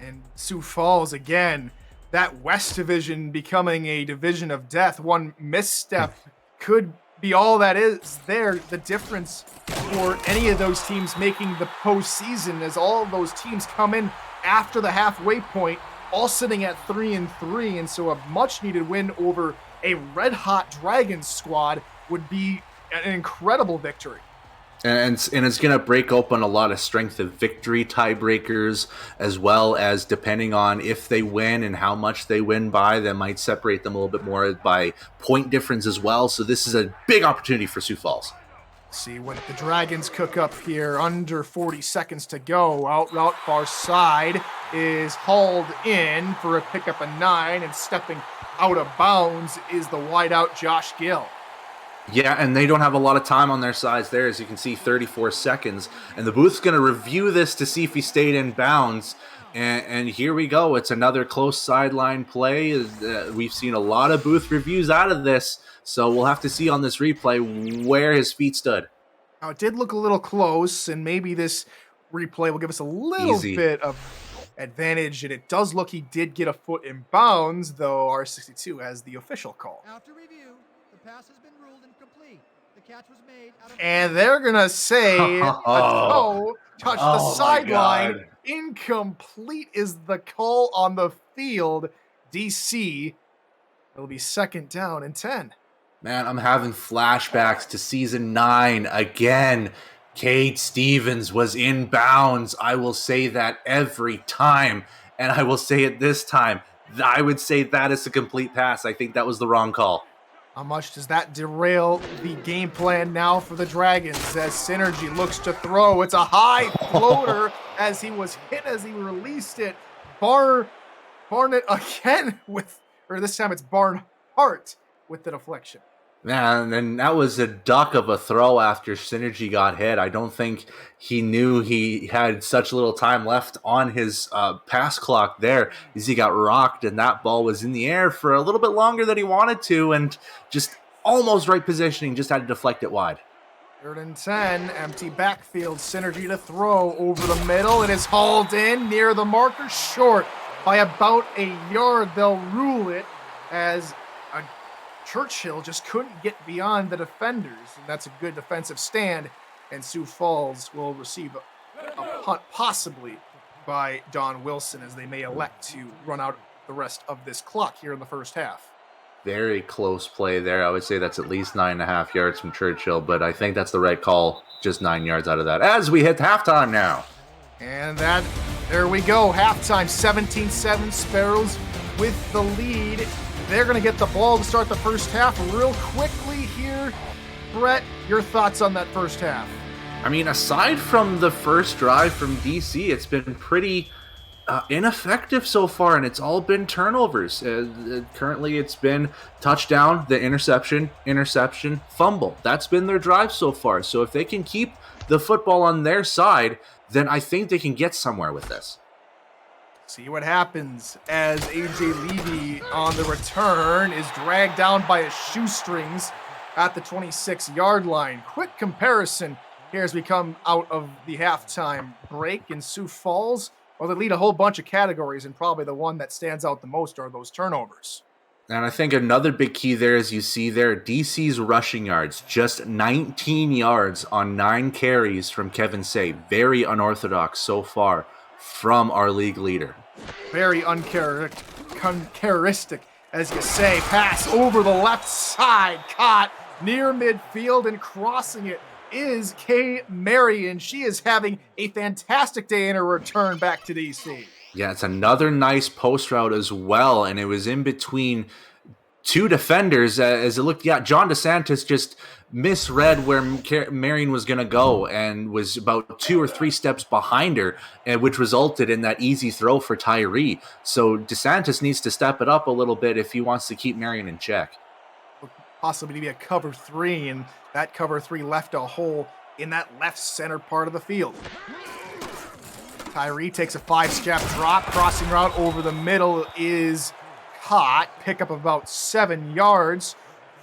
And Sioux Falls again, that West Division becoming a division of death. One misstep could be all that is there. The difference for any of those teams making the postseason, as all of those teams come in after the halfway point, all sitting at 3-3, and so a much-needed win over a red-hot Dragons squad would be an incredible victory. And it's going to break open a lot of strength of victory tiebreakers, as well as depending on if they win and how much they win by, that might separate them a little bit more by point difference as well. So this is a big opportunity for Sioux Falls. See what the Dragons cook up here. Under 40 seconds to go. Out route far side is hauled in for a pickup of 9, and stepping out of bounds is the wideout Josh Gill. Yeah, and they don't have a lot of time on their sides there. As you can see, 34 seconds. And the booth's going to review this to see if he stayed in bounds. And here we go. It's another close sideline play. We've seen a lot of booth reviews out of this. So we'll have to see on this replay where his feet stood. Now, it did look a little close, and maybe this replay will give us a little bit of advantage. And it does look he did get a foot in bounds, though R62 has the official call. After review, the pass has been ruled incomplete. The catch was made out of and they're going to say a toe touched the sideline. Incomplete is the call on the field. DC, it'll be 2nd down and 10. Man, I'm having flashbacks to season 9 again. Cade Stevens was in bounds. I will say that every time, and I will say it this time. I would say that is a complete pass. I think that was the wrong call. How much does that derail the game plan now for the Dragons as Synergy looks to throw? It's a high floater as he was hit as he released it. Barnett again or this time it's Barnhart with the deflection. Man, and that was a duck of a throw after Synergy got hit. I don't think he knew he had such little time left on his pass clock there as he got rocked, and that ball was in the air for a little bit longer than he wanted to, and just almost right positioning, just had to deflect it wide. 3rd and 10, empty backfield, Synergy to throw over the middle. It is hauled in near the marker, short by about a yard. They'll rule it as Churchill just couldn't get beyond the defenders, and that's a good defensive stand, and Sioux Falls will receive a punt possibly by Don Wilson as they may elect to run out the rest of this clock here in the first half. Very close play there. I would say that's at least 9.5 yards from Churchill, but I think that's the right call, just 9 yards out of that, as we hit halftime now. And there we go, halftime, 17-7, Sparrows with the lead. They're going to get the ball to start the first half real quickly here. Brett, your thoughts on that first half? I mean, aside from the first drive from DC, it's been pretty ineffective so far, and it's all been turnovers. Currently, it's been touchdown, the interception, fumble. That's been their drive so far. So if they can keep the football on their side, then I think they can get somewhere with this. See what happens as AJ Levy on the return is dragged down by his shoestrings at the 26-yard line. Quick comparison here as we come out of the halftime break in Sioux Falls. Well, they lead a whole bunch of categories, and probably the one that stands out the most are those turnovers. And I think another big key there, as you see there, DC's rushing yards, just 19 yards on 9 carries from Kevin Say. Very unorthodox so far from our league leader. Very uncharacteristic, as you say. Pass over the left side, caught near midfield, and crossing it is Kay Marion. She is having a fantastic day in her return back to DC. Yeah, it's another nice post route as well, and it was in between 2 defenders as it looked. Yeah, John DeSantis just misread where Marion was going to go and was about 2 or 3 steps behind her, and which resulted in that easy throw for Tyree. So DeSantis needs to step it up a little bit if he wants to keep Marion in check. Possibly to be a cover 3, and that cover 3 left a hole in that left center part of the field. Tyree takes a 5-step drop, crossing route over the middle is caught. Pickup of about 7 yards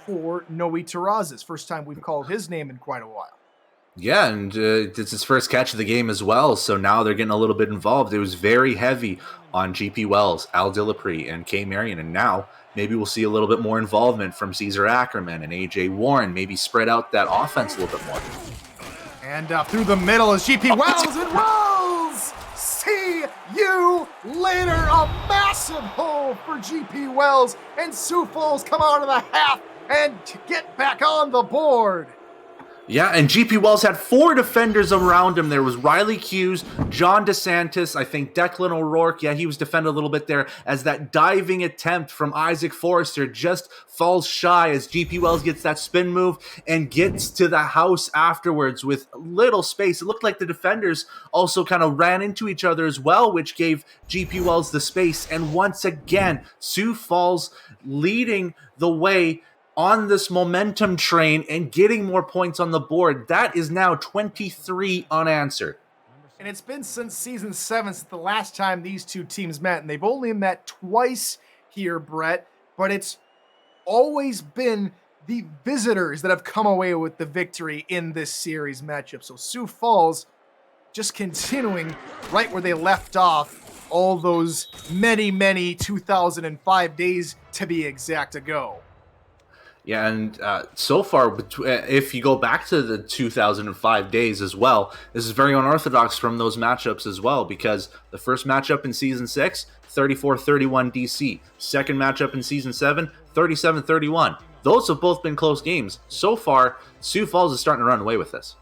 for Noe Terrazas. First time we've called his name in quite a while. Yeah, and it's his first catch of the game as well, so now they're getting a little bit involved. It was very heavy on GP Wells, Al Dillapre, and Kay Marion, and now maybe we'll see a little bit more involvement from Caesar Ackerman and AJ Warren, maybe spread out that offense a little bit more. And through the middle is GP Wells, and Wells! See you later! A massive hole for GP Wells, and Sioux Falls come out of the half and get back on the board. Yeah, and GP Wells had 4 defenders around him. There was Riley Hughes, John DeSantis, I think Declan O'Rourke. Yeah, he was defended a little bit there as that diving attempt from Isaac Forrester just falls shy as GP Wells gets that spin move and gets to the house afterwards with little space. It looked like the defenders also kind of ran into each other as well, which gave GP Wells the space. And once again, Sioux Falls leading the way on this momentum train and getting more points on the board. That is now 23 unanswered. And it's been since Season 7 since the last time these two teams met, and they've only met twice here, Brett, but it's always been the visitors that have come away with the victory in this series matchup. So Sioux Falls just continuing right where they left off all those many 2005 days, to be exact, ago. Yeah, and so far, if you go back to the 2005 days as well, this is very unorthodox from those matchups as well, because the first matchup in Season 6, 34-31 DC. Second matchup in Season 7, 37-31. Those have both been close games. So far, Sioux Falls is starting to run away with this.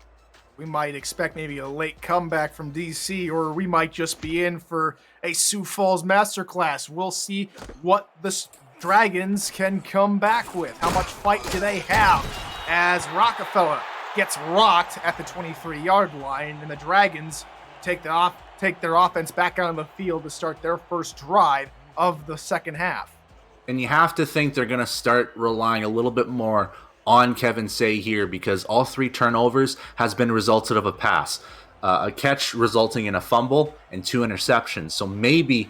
We might expect maybe a late comeback from DC, or we might just be in for a Sioux Falls masterclass. We'll see what the Dragons can come back with. How much fight do they have as Rockefeller gets rocked at the 23-yard line, and the Dragons take their offense back out on the field to start their first drive of the second half. And you have to think they're going to start relying a little bit more on Kevin Say here, because all 3 turnovers has been resulted of a pass. A catch resulting in a fumble and 2 interceptions. So maybe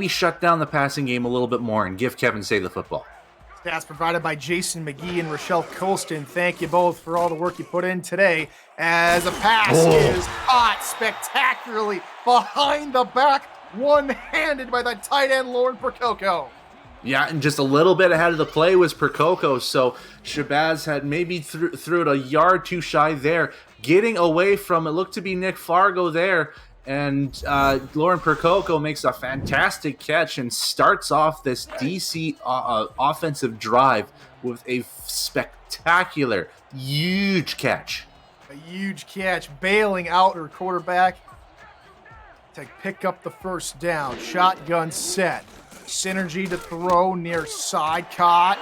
shut down the passing game a little bit more and give Kevin Say the football. Stats provided by Jason McGee and Rochelle Colston. Thank you both for all the work you put in today, as a pass is caught spectacularly behind the back, one-handed by the tight end Lauren Percoco. Yeah, and just a little bit ahead of the play was Percoco, so Shabazz had maybe threw it a yard too shy there, getting away from, it looked to be Nick Fargo there, and Lauren Percoco makes a fantastic catch and starts off this DC offensive drive with a spectacular, huge catch. A huge catch, bailing out her quarterback to pick up the first down. Shotgun set. Synergy to throw near side, caught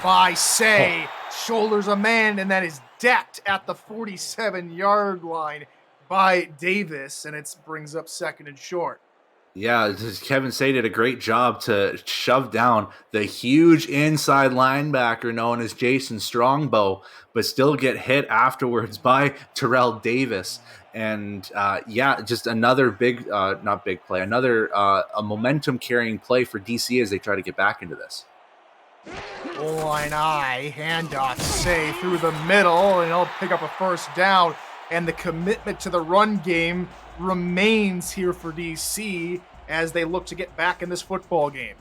by Say. Shoulders a man, and that is decked at the 47-yard line by Davis, and it brings up 2nd and short. Yeah, Kevin Say did a great job to shove down the huge inside linebacker known as Jason Strongbow, but still get hit afterwards by Terrell Davis. And yeah, just another big, not big play, another a momentum carrying play for DC as they try to get back into this. Goal line eye, handoff, Say through the middle, and he'll pick up a first down. And the commitment to the run game remains here for DC as they look to get back in this football game.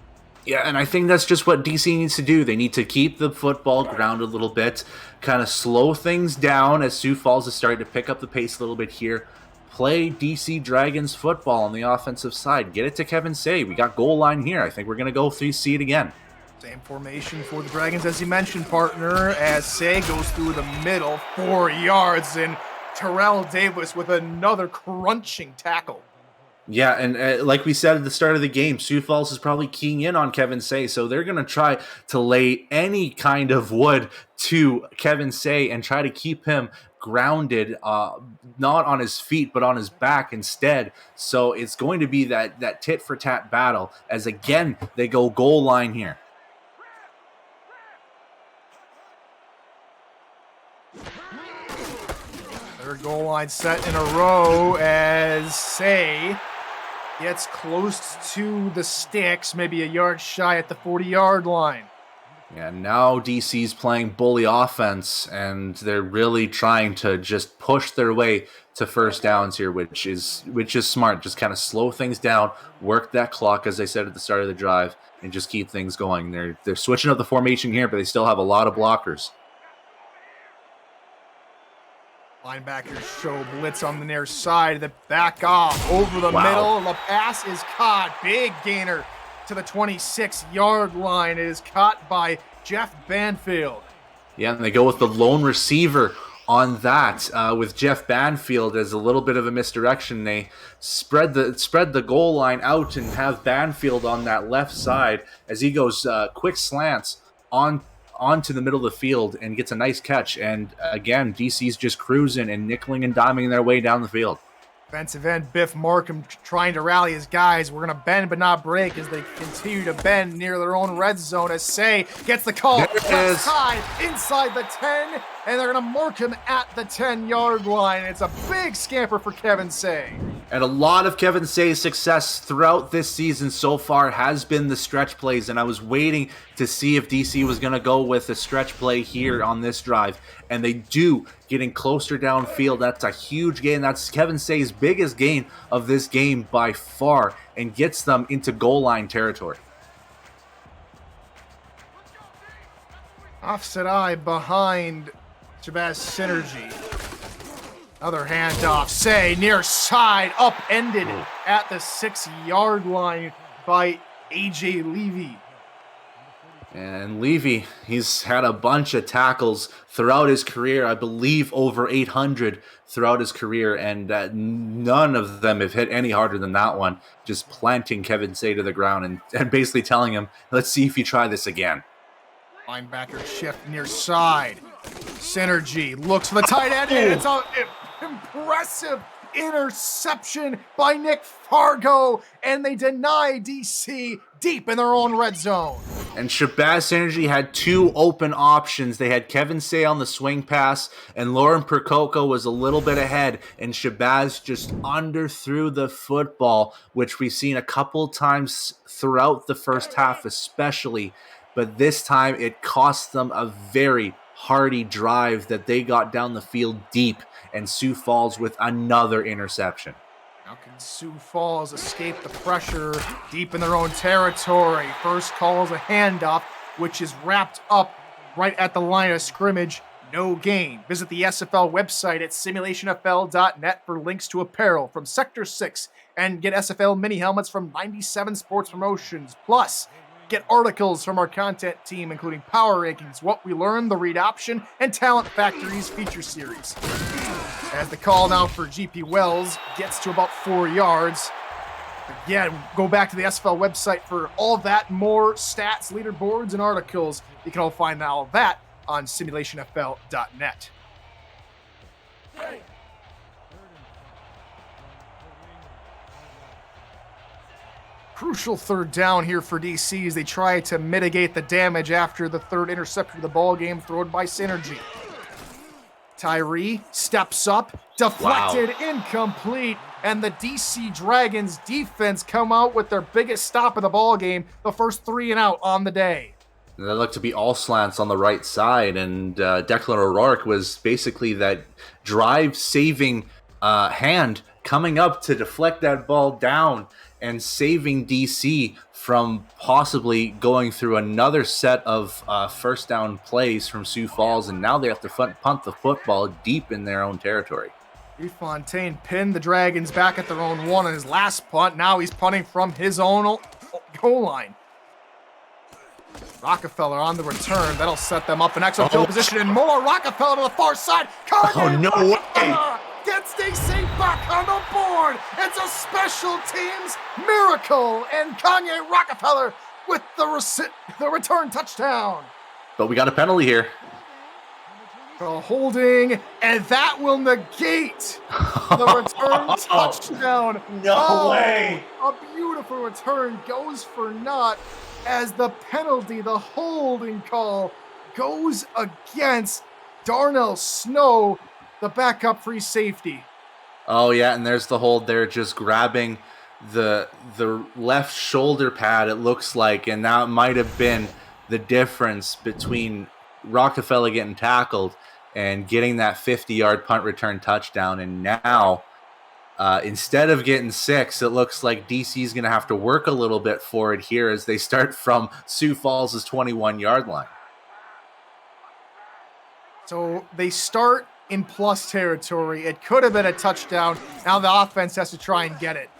Yeah, and I think that's just what DC needs to do. They need to keep the football grounded a little bit, kind of slow things down as Sioux Falls is starting to pick up the pace a little bit here. Play DC Dragons football on the offensive side. Get it to Kevin Say. We got goal line here. I think we're going to go see it again. Same formation for the Dragons as you mentioned, partner, as Say goes through the middle, 4 yards, and Terrell Davis with another crunching tackle. Yeah, and like we said at the start of the game, Sioux Falls is probably keying in on Kevin Say, so they're going to try to lay any kind of wood to Kevin Say and try to keep him grounded, not on his feet, but on his back instead. So it's going to be that tit-for-tat battle as, again, they go goal line here. Third goal line set in a row as Say gets close to the sticks, maybe a yard shy at the 40-yard line. Yeah, now DC's playing bully offense, and they're really trying to just push their way to first downs here, which is smart. Just kind of slow things down, work that clock, as I said at the start of the drive, and just keep things going. They're switching up the formation here, but they still have a lot of blockers. Linebackers show blitz on the near side. The back off over the middle. The pass is caught. Big gainer to the 26-yard line. It is caught by Jeff Banfield. Yeah, and they go with the lone receiver on that with Jeff Banfield as a little bit of a misdirection. They spread the goal line out and have Banfield on that left side as he goes quick slants onto the middle of the field and gets a nice catch. And again, DC's just cruising and nickeling and diming their way down the field. Defensive end Biff Markham trying to rally his guys. We're going to bend but not break as they continue to bend near their own red zone as Say gets the call. Left side, inside the 10, and they're going to mark him at the 10-yard line. It's a big scamper for Kevin Say. And a lot of Kevin Say's success throughout this season so far has been the stretch plays, and I was waiting to see if DC was going to go with a stretch play here on this drive, and they do, getting closer downfield. That's a huge gain. That's Kevin Say's biggest gain of this game by far, and gets them into goal line territory. Offset eye behind Shabazz Synergy. Another handoff. Say near side, upended at the 6-yard line by AJ Levy. And Levy, he's had a bunch of tackles throughout his career. I believe over 800 throughout his career, and none of them have hit any harder than that one. Just planting Kevin Say to the ground and basically telling him, let's see if you try this again. Linebacker shift near side. Synergy looks for the tight end, and it's an impressive interception by Nick Fargo, and they deny DC deep in their own red zone. And Shabazz Synergy had two open options. They had Kevin Say on the swing pass, and Lauren Percoco was a little bit ahead, and Shabazz just underthrew the football, which we've seen a couple times throughout the first half especially, but this time it cost them a very hardy drive that they got down the field deep, and Sioux Falls with another interception. How can Sioux Falls escape the pressure deep in their own territory? First call is a handoff, which is wrapped up right at the line of scrimmage. No gain. Visit the SFL website at simulationfl.net for links to apparel from Sector 6 and get SFL mini helmets from 97 Sports Promotions. Plus, get articles from our content team, including Power Rankings, What We Learned, The Read Option, and Talent Factory's feature series. As the call now for GP Wells gets to about 4 yards. Again, go back to the SFL website for all of that, more stats, leaderboards, and articles. You can all find all of that on simulationfl.net. Crucial third down here for DC as they try to mitigate the damage after the third interception of the ball game thrown by Synergy. Tyree steps up, deflected, incomplete, and the DC Dragons defense come out with their biggest stop of the ball game, the first 3 and out on the day. They look to be all slants on the right side, and Declan O'Rourke was basically that drive-saving hand coming up to deflect that ball down and saving DC from possibly going through another set of first down plays from Sioux Falls, and now they have to punt the football deep in their own territory. Fontaine pinned the Dragons back at their own 1 on his last punt. Now he's punting from his own goal line. Rockefeller on the return. That'll set them up in excellent field position, and more. Rockefeller to the far side. Oh, no way! Gets DC back on the board. It's a special teams miracle, and Kanye Rockefeller with the return touchdown. But we got a penalty here. A holding, and that will negate the return touchdown. No way! A beautiful return goes for naught as the penalty, the holding call, goes against Darnell Snow, the backup free safety. Oh yeah, and there's the hold there, just grabbing the left shoulder pad, it looks like, and that might have been the difference between Rockefeller getting tackled and getting that 50-yard punt return touchdown. And now, instead of getting 6, it looks like DC's going to have to work a little bit for it here as they start from Sioux Falls' 21-yard line. So they start in plus territory. It could have been a touchdown. Now the offense has to try and get it.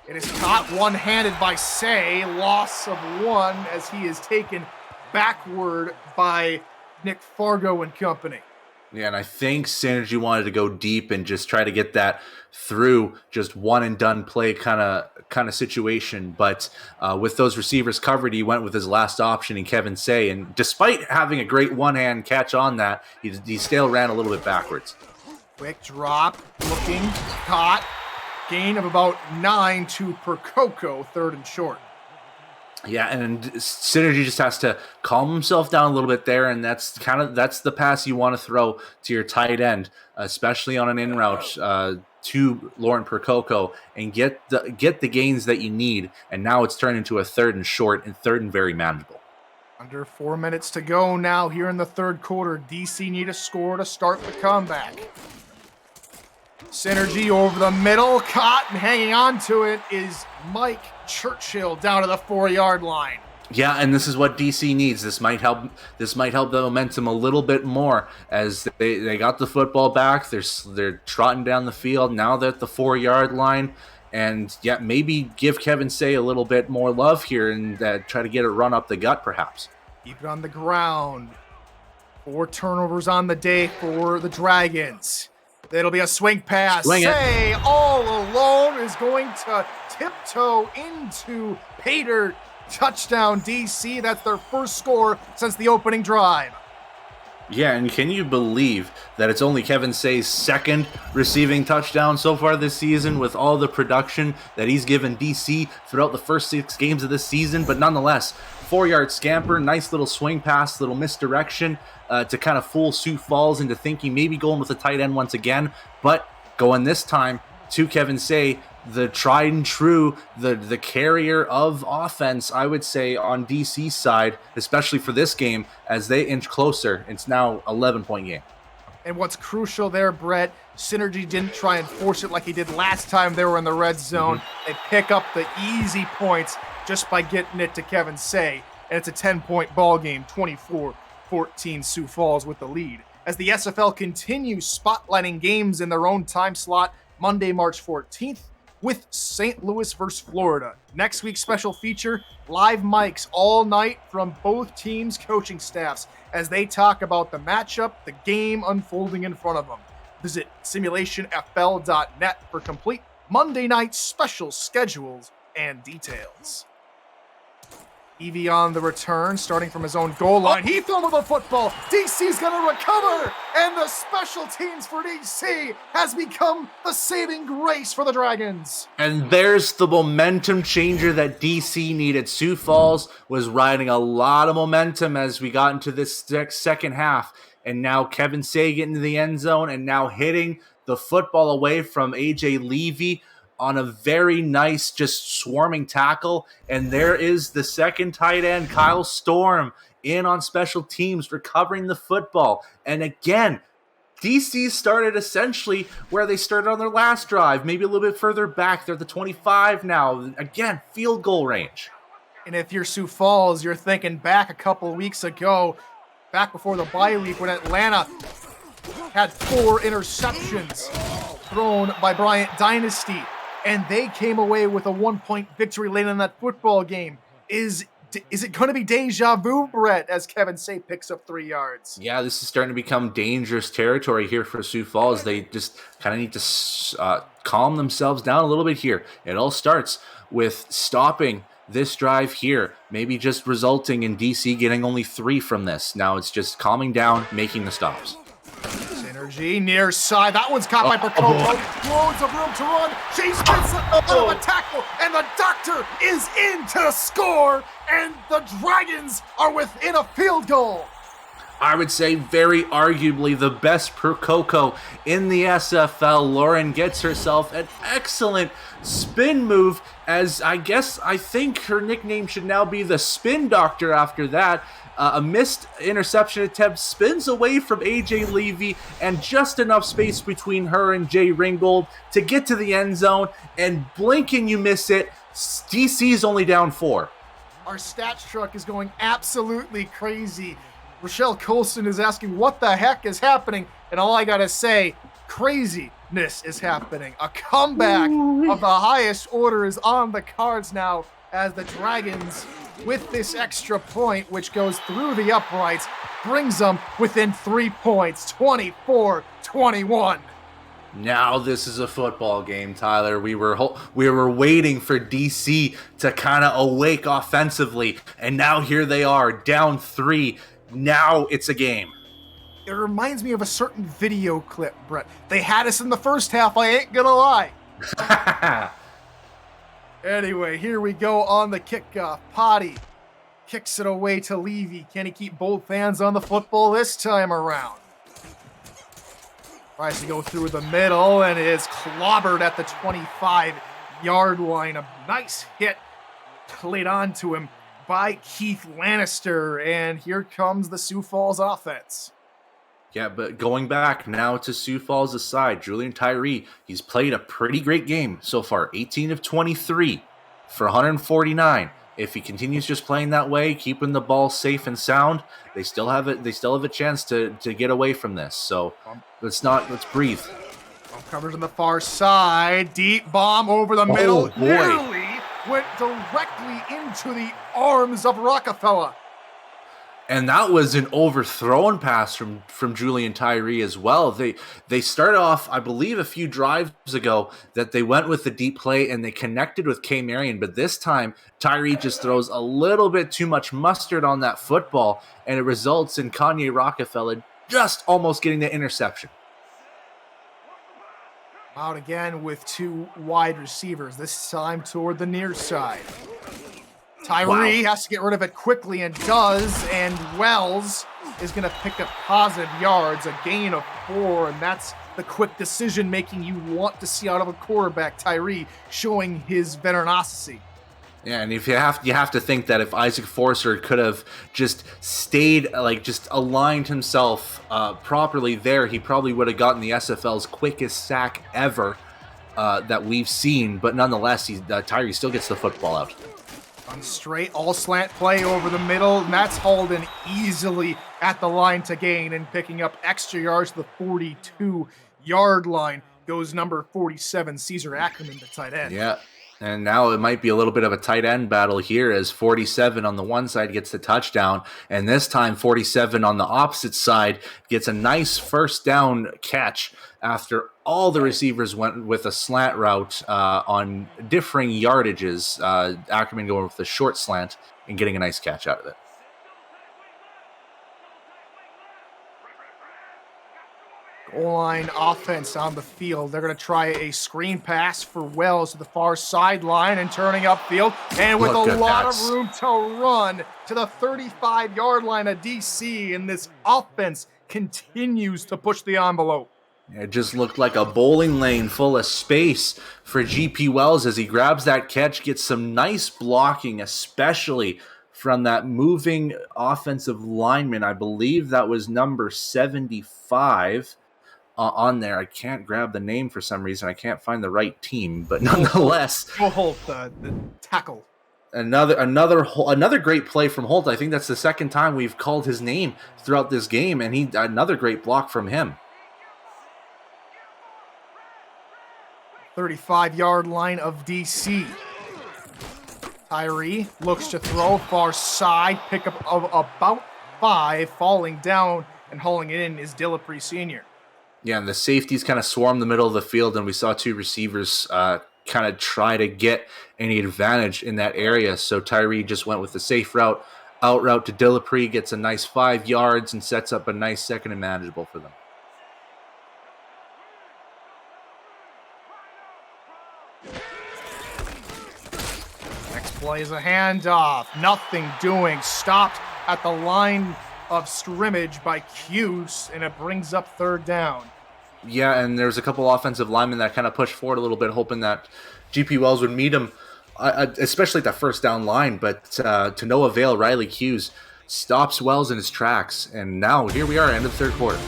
It is caught one-handed by Say. Loss of 1 as he is taken backward by Nick Fargo and company. Yeah, and I think Synergy wanted to go deep and just try to get that through, just one and done play kind of situation. But with those receivers covered, he went with his last option in Kevin Say. And despite having a great one-hand catch on that, he still ran a little bit backwards. Quick drop, looking, caught. Gain of about 9 to Percoco, 3rd and short. Yeah, and Synergy just has to calm himself down a little bit there, and that's the pass you want to throw to your tight end, especially on an in route to Lauren Percoco, and get the gains that you need. And now it's turned into a 3rd and short and 3rd and very manageable. Under 4 minutes to go now here in the third quarter. DC need a score to start the comeback. Synergy over the middle, caught and hanging on to it is Mike Churchill down to the 4-yard line. Yeah, and this is what DC needs. This might help the momentum a little bit more as they got the football back. They're trotting down the field. Now they're at the 4-yard line. And yeah, maybe give Kevin Say a little bit more love here and try to get it run up the gut perhaps. Keep it on the ground. 4 turnovers on the day for the Dragons. It'll be a swing pass. Say all alone is going to tiptoe into Pater. Touchdown DC. That's their first score since the opening drive. Yeah, and can you believe that it's only Kevin Say's 2nd receiving touchdown so far this season with all the production that he's given DC throughout the first 6 games of this season? But nonetheless, 4-yard scamper, nice little swing pass, little misdirection to kind of fool Sioux Falls into thinking maybe going with a tight end once again, but going this time to Kevin Say, the tried and true, the carrier of offense, I would say, on DC's side, especially for this game, as they inch closer. It's now 11-point game. And what's crucial there, Brett, Synergy didn't try and force it like he did last time they were in the red zone. They pick up the easy points just by getting it to Kevin Say. And it's a 10-point ball game, 24-14 Sioux Falls with the lead. As the SFL continues spotlighting games in their own time slot, Monday, March 14th, with St. Louis versus Florida. Next week's special feature, live mics all night from both teams' coaching staffs as they talk about the matchup, the game unfolding in front of them. Visit simulationfl.net for complete Monday night special schedules and details. Evie on the return, starting from his own goal line. He fumbled the football. DC's gonna recover, and the special teams for DC has become the saving grace for the Dragons. And there's the momentum changer that DC needed. Sioux Falls was riding a lot of momentum as we got into this second half. And now Kevin Sagan into the end zone and now hitting the football away from AJ Levy on a very nice, just swarming tackle. And there is the second tight end, Kyle Storm, in on special teams, recovering the football. And again, DC started essentially where they started on their last drive, maybe a little bit further back. They're at the 25 now. Again, field goal range. And if you're Sioux Falls, you're thinking back a couple of weeks ago, back before the bye week when Atlanta had 4 interceptions thrown by Bryant Dynasty, and they came away with a 1-point victory late in that football game. Is it going to be deja vu, Brett, as Kevin Say picks up 3 yards? Yeah, this is starting to become dangerous territory here for Sioux Falls. They just kind of need to calm themselves down a little bit here. It all starts with stopping this drive here, maybe just resulting in DC getting only 3 from this. Now it's just calming down, making the stops. Synergy near side. That one's caught by Percoco. Loads of room to run. She spins out of a tackle, and the doctor is in to score, and the Dragons are within a field goal. I would say very arguably the best Percoco in the SFL. Lauren gets herself an excellent spin move, as I think her nickname should now be the Spin Doctor after that. A missed interception attempt, spins away from AJ Levy, and just enough space between her and Jay Ringgold to get to the end zone, and blink and you miss it. DC's only down 4. Our stats truck is going absolutely crazy. Rochelle Colson is asking what the heck is happening, and all I gotta say, craziness is happening. A comeback of the highest order is on the cards now, as the Dragons, with this extra point, which goes through the uprights, brings them within 3 points, 24-21. Now this is a football game, Tyler. We were waiting for DC to kind of awake offensively, and now here they are, down 3. Now it's a game. It reminds me of a certain video clip, Brett. They had us in the first half, I ain't gonna lie. Anyway, here we go on the kickoff. Potty kicks it away to Levy. Can he keep both hands on the football this time around? Tries to go through the middle and is clobbered at the 25-yard line. A nice hit played onto him by Keith Lannister, and here comes the Sioux Falls offense. Yeah, but going back now to Sioux Falls' side, Julian Tyree, he's played a pretty great game so far. 18 of 23 for 149. If he continues just playing that way, keeping the ball safe and sound, they still have a chance to get away from this. So let's breathe. Covers on the far side. Deep bomb over the middle. Boy. Nearly went directly into the arms of Rockefeller. And that was an overthrown pass from Julian Tyree as well. They started off, I believe, a few drives ago that they went with the deep play and they connected with K. Marion. But this time, Tyree just throws a little bit too much mustard on that football, and it results in Kanye Rockefeller just almost getting the interception. Out again with 2 wide receivers, this time toward the near side. Tyree has to get rid of it quickly and does, and Wells is going to pick up positive yards, a gain of 4, and that's the quick decision-making you want to see out of a quarterback. Tyree showing his veteranocity. Yeah, and if you have to think that if Isaac Forcer could have just stayed, just aligned himself properly there, he probably would have gotten the SFL's quickest sack ever that we've seen. But nonetheless, Tyree still gets the football out. On straight, all slant play over the middle. Matt's Holden easily at the line to gain and picking up extra yards to the 42-yard line. Goes number 47, Caesar Ackerman, the tight end. Yeah, And now it might be a little bit of a tight end battle here as 47 on the one side gets the touchdown. And this time 47 on the opposite side gets a nice first down catch after all the receivers went with a slant route on differing yardages. Ackerman going with the short slant and getting a nice catch out of it. Goal line offense on the field. They're going to try a screen pass for Wells to the far sideline and turning upfield. And with a lot of room to run to the 35-yard line of DC, and this offense continues to push the envelope. It just looked like a bowling lane full of space for GP Wells as he grabs that catch, gets some nice blocking, especially from that moving offensive lineman. I believe that was number 75 on there. I can't grab the name for some reason. I can't find the right team, but nonetheless. Holt, the tackle. Another great play from Holt. I think that's the second time we've called his name throughout this game, and another great block from him. 35-yard line of DC. Tyree looks to throw far side, pickup of about 5, falling down and hauling it in is Dillapre Sr. Yeah, and the safeties kind of swarmed the middle of the field, and we saw two receivers kind of try to get any advantage in that area. So Tyree just went with the safe route, out route to Dillapre, gets a nice 5 yards and sets up a nice second and manageable for them. Play is a handoff. Nothing doing. Stopped at the line of scrimmage by Cuse, and it brings up third down. Yeah, and there's a couple offensive linemen that kind of pushed forward a little bit, hoping that GP Wells would meet him, especially at that first down line. But to no avail, Riley Cuse stops Wells in his tracks. And now here we are, end of the third quarter.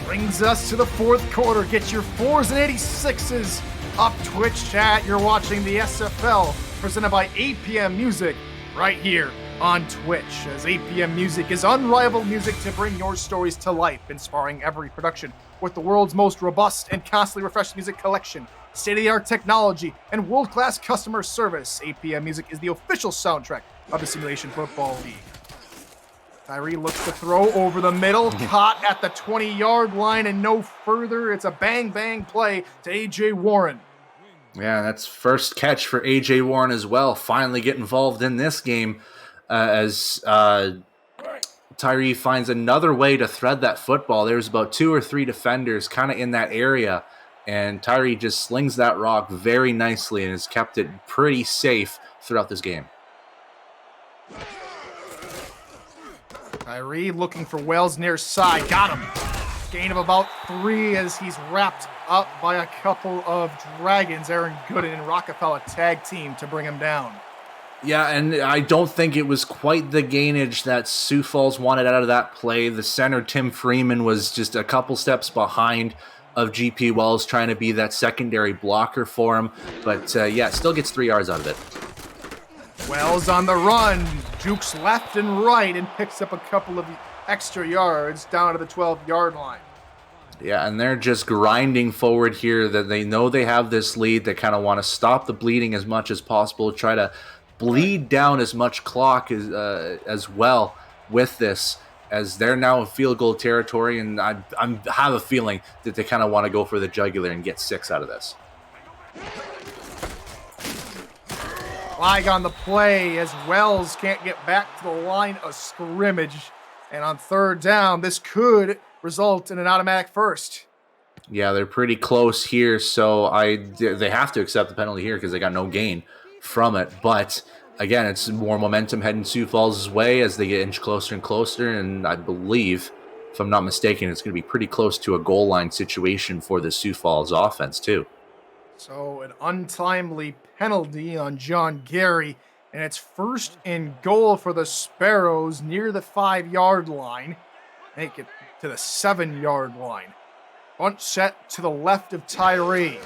Brings us to the fourth quarter. Get your 4s and 86s up Twitch chat. You're watching the SFL presented by APM Music right here on Twitch, as APM Music is unrivaled music to bring your stories to life, inspiring every production with the world's most robust and constantly refreshed music collection, state-of-the-art technology, and world-class customer service. APM Music is the official soundtrack of the Simulation Football League. Tyree looks to throw over the middle, caught at the 20-yard line and no further. It's a bang-bang play to A.J. Warren. Yeah, that's first catch for A.J. Warren as well. Finally get involved in this game as Tyree finds another way to thread that football. There's about 2 or 3 defenders kind of in that area, and Tyree just slings that rock very nicely and has kept it pretty safe throughout this game. Tyree looking for Wells near side. Got him. Gain of about 3 as he's wrapped up by a couple of Dragons. Aaron Gooden and Rockefeller tag team to bring him down. Yeah, and I don't think it was quite the gainage that Sioux Falls wanted out of that play. The center, Tim Freeman, was just a couple steps behind of GP Wells, trying to be that secondary blocker for him. But yeah, still gets 3 yards out of it. Wells on the run, jukes left and right, and picks up a couple of extra yards down to the 12-yard line. Yeah, and they're just grinding forward here. That they know they have this lead. They kind of want to stop the bleeding as much as possible, try to bleed down as much clock as well with this, as they're now in field goal territory, and I have a feeling that they kind of want to go for the jugular and get 6 out of this. Flag on the play as Wells can't get back to the line of scrimmage. And on third down, this could result in an automatic first. Yeah, they're pretty close here, so they have to accept the penalty here because they got no gain from it. But again, it's more momentum heading Sioux Falls' way as they get inch closer and closer, and I believe, if I'm not mistaken, it's going to be pretty close to a goal line situation for the Sioux Falls offense too. So an untimely penalty on John Gary, and it's first and goal for the Sparrows near the 5-yard line. Make it to the 7-yard line. Bunt set to the left of Tyree.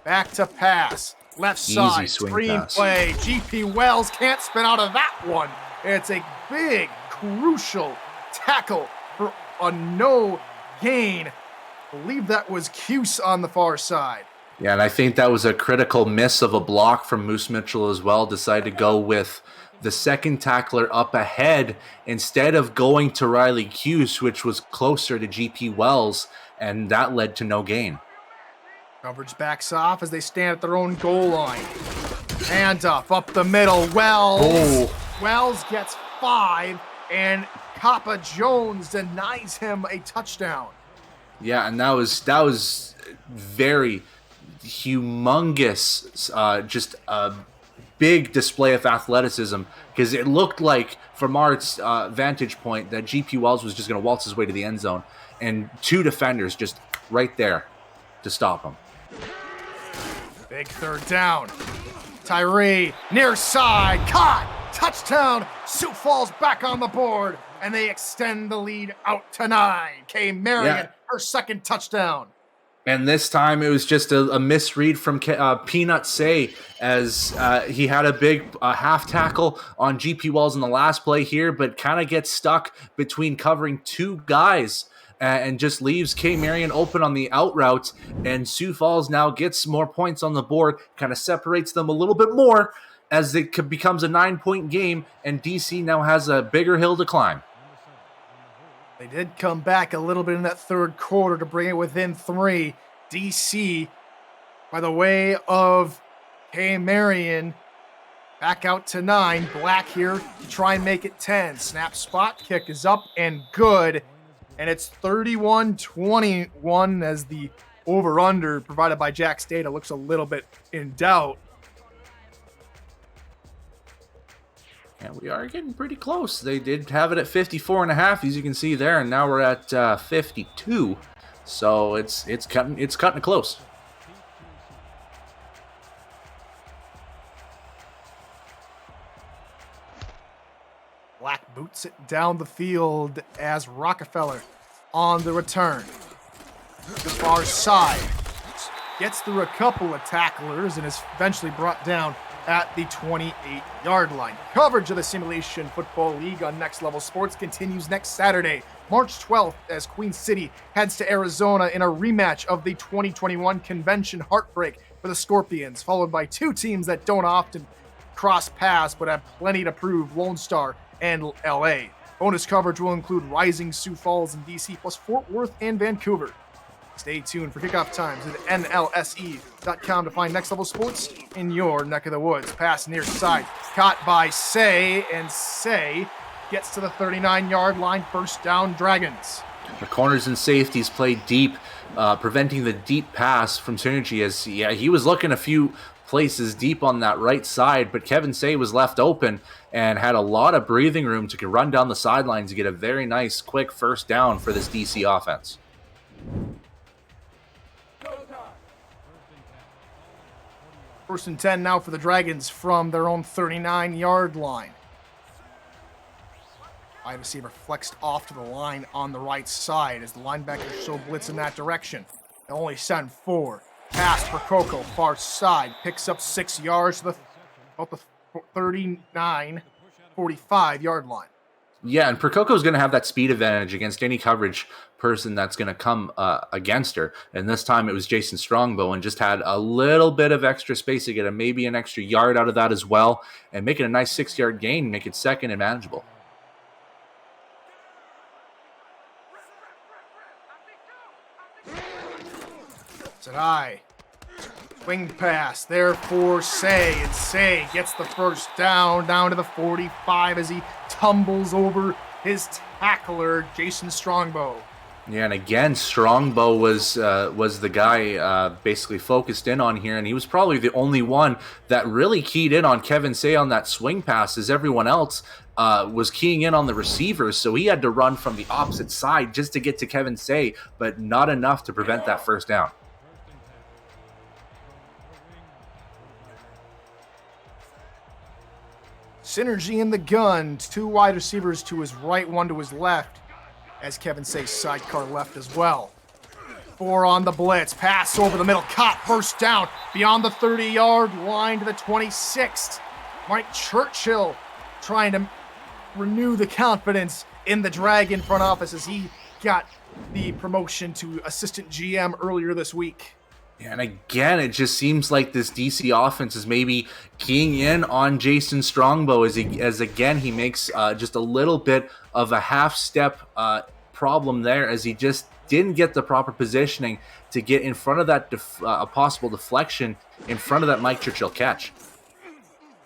Back to pass. Left side, screen play. GP Wells can't spin out of that one. It's a big, crucial tackle for a no gain. I believe that was Cuse on the far side. Yeah, and I think that was a critical miss of a block from Moose Mitchell as well. Decided to go with the second tackler up ahead instead of going to Riley Hughes, which was closer to GP Wells, and that led to no gain. Coverage backs off as they stand at their own goal line. Handoff up the middle. Wells. Wells gets 5, and Kappa Jones denies him a touchdown. Yeah, and that was very humongous, just a big display of athleticism, because it looked like from our vantage point that GP Wells was just going to waltz his way to the end zone, and 2 defenders just right there to stop him. Big third down. Tyree, near side, caught, touchdown. Sioux Falls back on the board, and they extend the lead out to 9. Kay Marion, her second touchdown. And this time it was just a misread from Peanut Say, as he had a big half tackle on GP Wells in the last play here, but kind of gets stuck between covering 2 guys and just leaves Kay Marion open on the out route. And Sioux Falls now gets more points on the board, kind of separates them a little bit more as it becomes a 9-point game, and DC now has a bigger hill to climb. They did come back a little bit in that third quarter to bring it within 3. DC, by the way of Kay Marion, back out to 9. Black here to try and make it 10. Snap spot kick is up and good. And it's 31-21 as the over-under provided by Jack's data looks a little bit in doubt. And we are getting pretty close. They did have it at 54.5, as you can see there, and now we're at 52. So it's cutting it close. Black boots it down the field as Rockefeller on the return. The far side gets through a couple of tacklers and is eventually brought down at the 28-yard line. Coverage of the Simulation Football League on Next Level Sports continues next Saturday, March 12th, as Queen City heads to Arizona in a rematch of the 2021 Convention Heartbreak for the Scorpions, followed by 2 teams that don't often cross paths but have plenty to prove, Lone Star and LA. Bonus coverage will include Rising Sioux Falls and DC, plus Fort Worth and Vancouver. Stay tuned for kickoff times at NLSE.com to find Next Level Sports in your neck of the woods. Pass near side, caught by Say, and Say gets to the 39-yard line. First down, Dragons. The corners and safeties play deep, preventing the deep pass from Synergy, as he was looking a few places deep on that right side, but Kevin Say was left open and had a lot of breathing room to run down the sidelines to get a very nice, quick first down for this DC offense. First and 10 now for the Dragons from their own 39-yard line. Wide receiver flexed off to the line on the right side as the linebackers show blitz in that direction. They only send 4. Pass for Coco, far side, picks up 6 yards to about the 39, 45-yard line. Yeah, and Prococo's going to have that speed advantage against any coverage person that's going to come against her. And this time it was Jason Strongbow, and just had a little bit of extra space to get maybe an extra yard out of that as well, and make it a nice 6-yard gain, make it second and manageable. Sadai, wing pass there for Say, and Say gets the first down to the 45 as he tumbles over his tackler, Jason Strongbow. Yeah, and again, Strongbow was the guy basically focused in on here, and he was probably the only one that really keyed in on Kevin Say on that swing pass, as everyone else was keying in on the receivers, so he had to run from the opposite side just to get to Kevin Say, but not enough to prevent that first down. Synergy in the gun, 2 wide receivers to his right, 1 to his left, as Kevin Say's sidecar left as well. 4 on the blitz, pass over the middle, caught, first down, beyond the 30-yard line to the 26th. Mike Churchill trying to renew the confidence in the Dragon front office as he got the promotion to assistant GM earlier this week. And again, it just seems like this DC offense is maybe keying in on Jason Strongbow as again he makes just a little bit of a half step problem there, as he just didn't get the proper positioning to get in front of that a possible deflection in front of that Mike Churchill catch.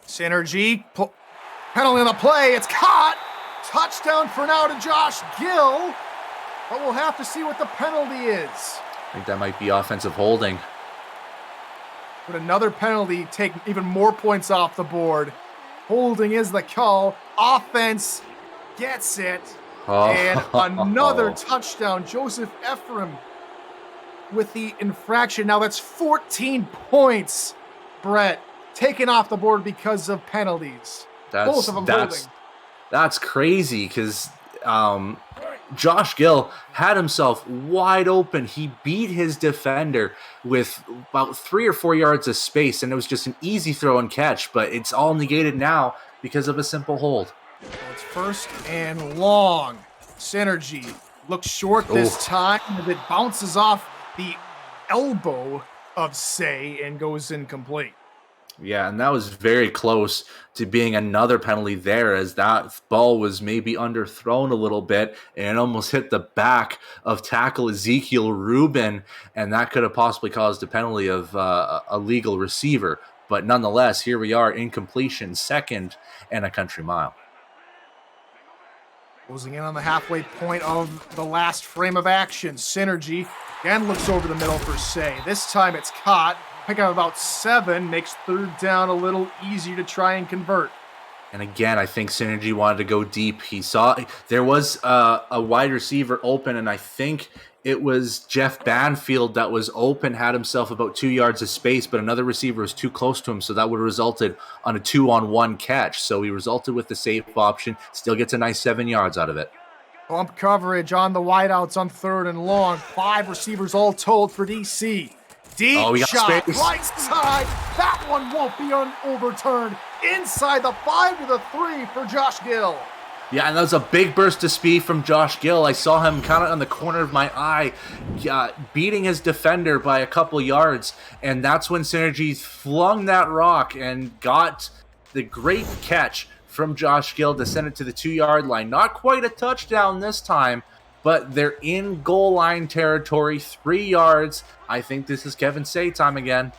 Synergy, penalty on the play, it's caught! Touchdown for now to Josh Gill, but we'll have to see what the penalty is. I think that might be offensive holding. But another penalty, take even more points off the board. Holding is the call. Offense gets it. And another touchdown. Joseph Ephraim with the infraction. Now that's 14 points, Brett, taken off the board because of penalties. Both of them holding. That's crazy, because Josh Gill had himself wide open. He beat his defender with about 3 or 4 yards of space, and it was just an easy throw and catch, but it's all negated now because of a simple hold. It's first and long. Synergy looks short this time, as it bounces off the elbow of Say and goes incomplete. Yeah, and that was very close to being another penalty there, as that ball was maybe underthrown a little bit and almost hit the back of tackle Ezekiel Rubin, and that could have possibly caused a penalty of a legal receiver. But nonetheless, here we are, incompletion, second and a country mile. Closing in on the halfway point of the last frame of action. Synergy again looks over the middle for Say. This time it's caught. Pick up about 7, makes third down a little easier to try and convert. And again, I think Synergy wanted to go deep. He saw there was a wide receiver open, and I think it was Jeff Banfield that was open, had himself about 2 yards of space, but another receiver was too close to him, so that would have resulted on a 2-on-1 catch. So he resulted with the safe option, still gets a nice 7 yards out of it. Bump coverage on the wideouts on third and long. 5 receivers all told for DC. Deep shot, space. Right side. That one won't be overturned. Inside the 5 to the 3 for Josh Gill. Yeah, and that was a big burst of speed from Josh Gill. I saw him kind of on the corner of my eye, beating his defender by a couple yards, and that's when Synergy flung that rock and got the great catch from Josh Gill to send it to the 2-yard line. Not quite a touchdown this time, but they're in goal line territory, 3 yards. I think this is Kevin Say time again.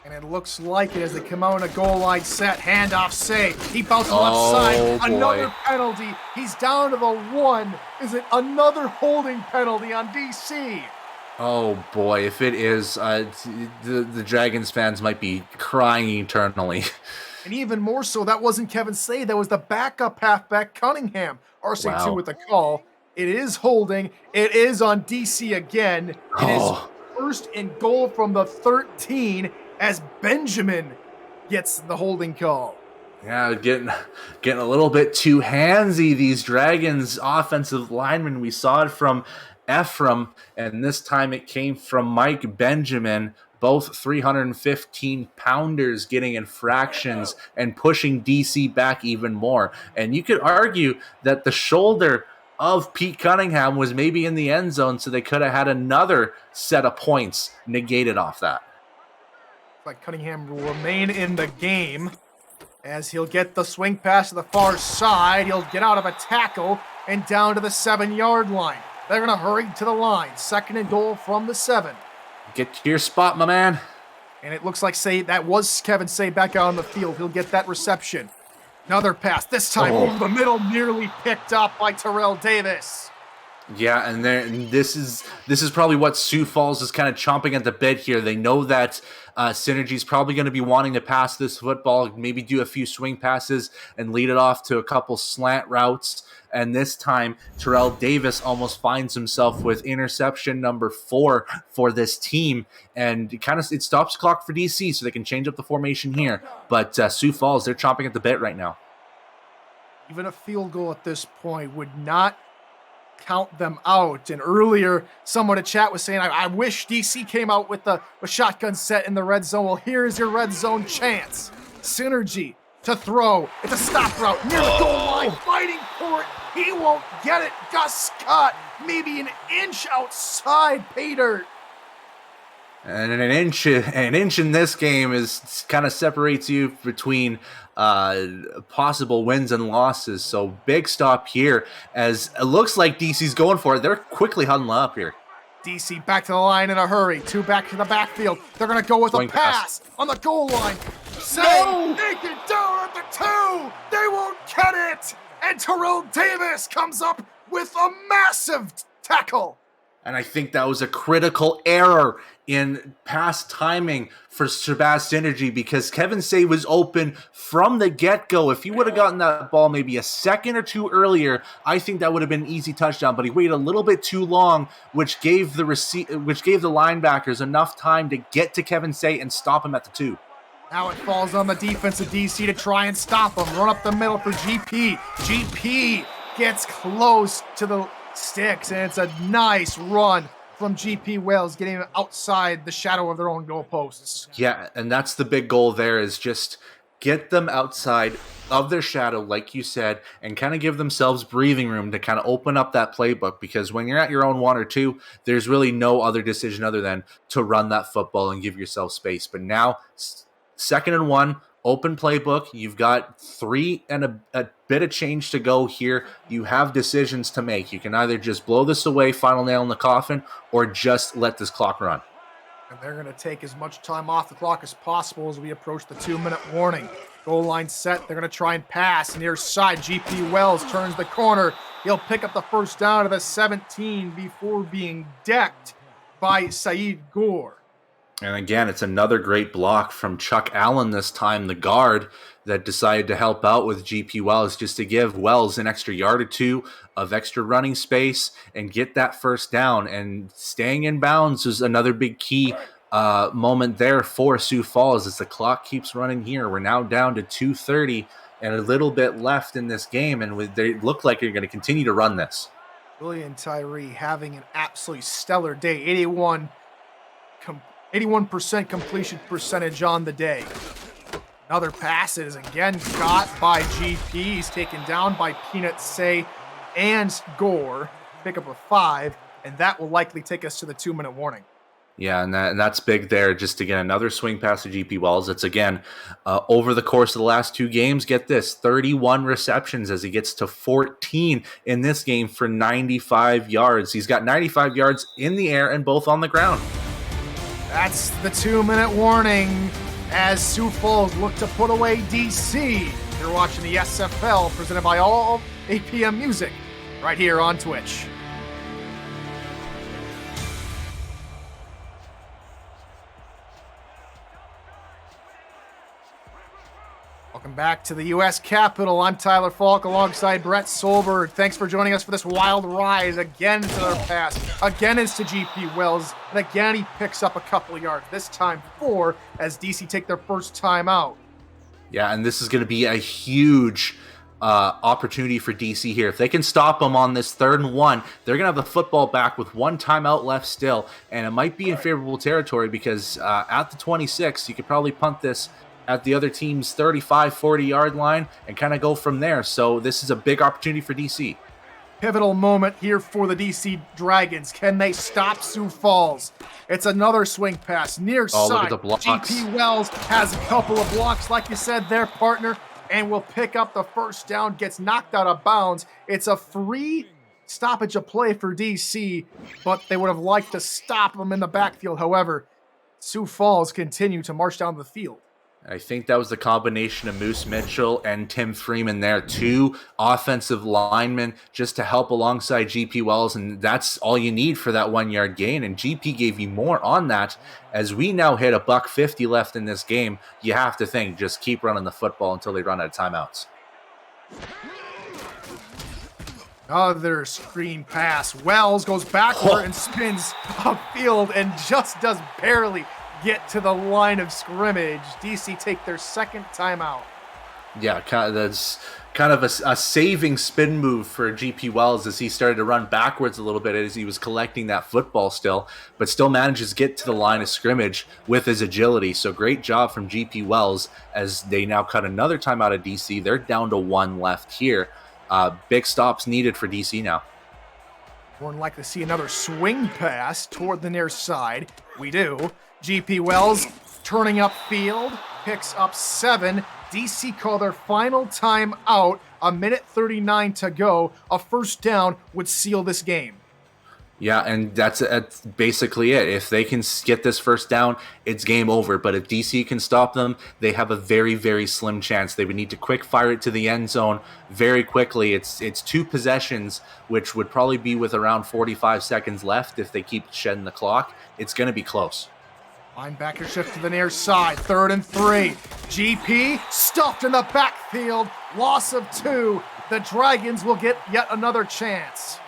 And it looks like it as they come out in a goal line set. Handoff Say. He bounces left side. Boy. Another penalty. He's down to the 1. Is it another holding penalty on DC? Oh boy, if it is, the Dragons fans might be crying eternally. And even more so, that wasn't Kevin Say. That was the backup halfback, Cunningham. RC2 with the call. It is holding. It is on DC again. It is first and goal from the 13 as Benjamin gets the holding call. Yeah, getting a little bit too handsy, these Dragons offensive linemen. We saw it from Ephraim, and this time it came from Mike Benjamin. Both 315-pounders getting infractions and pushing DC back even more. And you could argue that the shoulder of Pete Cunningham was maybe in the end zone, so they could have had another set of points negated off that. But Cunningham will remain in the game as he'll get the swing pass to the far side. He'll get out of a tackle and down to the 7-yard line. They're going to hurry to the line. Second and goal from the 7. Get to your spot, my man. And it looks like that was Kevin Say back out on the field. He'll get that reception. Another pass, this time over the middle, nearly picked up by Terrell Davis. Yeah, and this is probably what Sioux Falls is kind of chomping at the bit here. They know that Synergy's probably going to be wanting to pass this football, maybe do a few swing passes and lead it off to a couple slant routes. And this time, Terrell Davis almost finds himself with interception number 4 for this team. And it stops the clock for DC, so they can change up the formation here. But Sioux Falls, they're chomping at the bit right now. Even a field goal at this point would not count them out. And earlier, someone in chat was saying, I wish DC came out with a shotgun set in the red zone. Well, here's your red zone chance. Synergy to throw. It's a stop route near the goal line, fighting for it. He won't get it. Gus Scott, maybe an inch outside pay dirt. And an inch in this game is kind of separates you between possible wins and losses. So big stop here, as it looks like DC's going for it. They're quickly huddling up here. DC back to the line in a hurry. 2 back to the backfield. They're going to go with Swing a pass on the goal line. Say, they can down at the 2. They won't get it. And Terrell Davis comes up with a massive tackle. And I think that was a critical error in pass timing for Shabazz Synergy, because Kevin Say was open from the get-go. If he would have gotten that ball maybe a second or two earlier, I think that would have been an easy touchdown. But he waited a little bit too long, which gave the linebackers enough time to get to Kevin Say and stop him at the 2. Now it falls on the defense of DC to try and stop him. Run up the middle for GP. GP gets close to the sticks, and it's a nice run from GP Wells, getting them outside the shadow of their own goalposts. Yeah, and that's the big goal there, is just get them outside of their shadow, like you said, and kind of give themselves breathing room to kind of open up that playbook, because when you're at your own 1 or 2, there's really no other decision other than to run that football and give yourself space. But now, 2nd and 1, open playbook. You've got 3 and a bit of change to go here. You have decisions to make. You can either just blow this away, final nail in the coffin, or just let this clock run. And they're going to take as much time off the clock as possible as we approach the 2-minute warning. Goal line set. They're going to try and pass. Near side, GP Wells turns the corner. He'll pick up the first down to the 17 before being decked by Saeed Gore. And again, it's another great block from Chuck Allen this time, the guard, that decided to help out with GP Wells just to give Wells an extra yard or 2 of extra running space and get that first down. And staying in bounds is another big key moment there for Sioux Falls as the clock keeps running here. We're now down to 2:30 and a little bit left in this game, and they look like they're going to continue to run this. William Tyree having an absolutely stellar day. 81% completion percentage on the day. Another pass is again caught by GP. He's taken down by Peanut Say and Gore. Pick up a 5, and that will likely take us to the 2-minute warning. Yeah, and that's big there. Just to get another swing pass to GP Wells. It's again, over the course of the last 2 games, get this, 31 receptions as he gets to 14 in this game for 95 yards. He's got 95 yards in the air and both on the ground. That's the 2-minute warning as Sioux Falls look to put away DC. You're watching the SFL presented by All APM Music right here on Twitch. Welcome back to the U.S. Capitol. I'm Tyler Falk alongside Brett Solberg. Thanks for joining us for this wild ride. Again to their pass. Again is to GP Wells. And again he picks up a couple of yards. This time 4 as DC take their first time out. Yeah, and this is going to be a huge opportunity for DC here. If they can stop them on this 3rd and 1, they're going to have the football back with 1 timeout left still. And it might be in favorable territory because at the 26, you could probably punt this at the other team's 35-40 yard line and kind of go from there. So this is a big opportunity for DC. Pivotal moment here for the DC Dragons. Can they stop Sioux Falls? It's another swing pass near side. Look at the blocks. GP Wells has a couple of blocks, like you said, their partner, and will pick up the first down, gets knocked out of bounds. It's a free stoppage of play for DC, but they would have liked to stop them in the backfield. However, Sioux Falls continue to march down the field. I think that was the combination of Moose Mitchell and Tim Freeman there, 2 offensive linemen just to help alongside GP Wells, and that's all you need for that 1 yard gain, and GP gave you more on that. As we now hit $150 left in this game, you have to think, just keep running the football until they run out of timeouts. Another screen pass. Wells goes backward and spins upfield and just does barely get to the line of scrimmage. DC take their 2nd timeout. Yeah, that's kind of a saving spin move for GP Wells as he started to run backwards a little bit as he was collecting that football still, but still manages to get to the line of scrimmage with his agility. So great job from GP Wells as they now cut another timeout of DC. They're down to 1 left here. Big stops needed for DC now. More than likely to see another swing pass toward the near side. We do. GP Wells turning up field, picks up 7. DC call their final time out, a minute 39 to go. A first down would seal this game. Yeah, and that's basically it. If they can get this first down, it's game over. But if DC can stop them, they have a very, very slim chance. They would need to quick fire it to the end zone very quickly. It's 2 possessions, which would probably be with around 45 seconds left if they keep shedding the clock. It's going to be close. Linebacker shift to the near side, 3rd and 3. GP stuffed in the backfield, loss of 2. The Dragons will get yet another chance.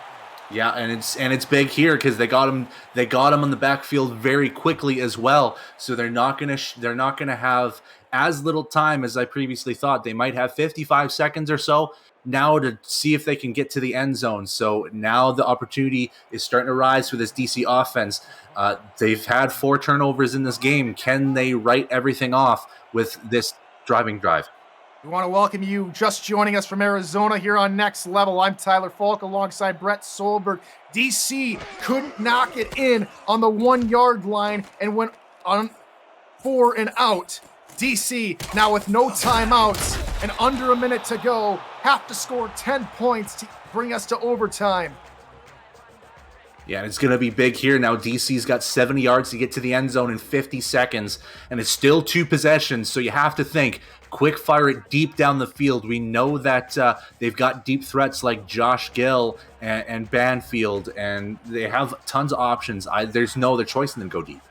Yeah, and it's big here because they got him in the backfield very quickly as well. So they're not gonna have as little time as I previously thought. They might have 55 seconds or so now to see if they can get to the end zone. So now the opportunity is starting to rise for this DC offense. They've had 4 turnovers in this game. Can they write everything off with this driving drive? We want to welcome you just joining us from Arizona here on Next Level. I'm Tyler Falk alongside Brett Solberg. DC couldn't knock it in on the 1-yard line and went on 4 and out. DC, now with no timeouts and under a minute to go, have to score 10 points to bring us to overtime. Yeah, and it's going to be big here. Now DC's got 70 yards to get to the end zone in 50 seconds, and it's still 2 possessions, so you have to think, quick fire it deep down the field. We know that they've got deep threats like Josh Gill and Banfield, and they have tons of options. There's no other choice than to go deep.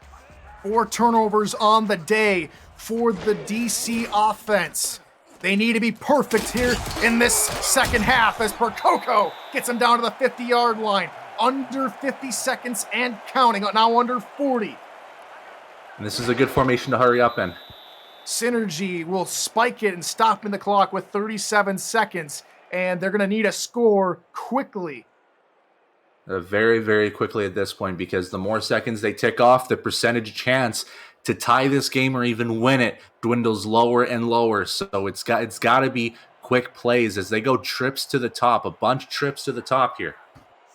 4 turnovers on the day for the DC offense. They need to be perfect here in this second half as Percoco gets them down to the 50-yard line. Under 50 seconds and counting, now under 40. And this is a good formation to hurry up in. Synergy will spike it and stop in the clock with 37 seconds, and they're going to need a score quickly. Very, very quickly at this point, because the more seconds they tick off, the percentage chance to tie this game or even win it dwindles lower and lower. So it's got to be quick plays as they go trips to the top, a bunch of trips to the top here.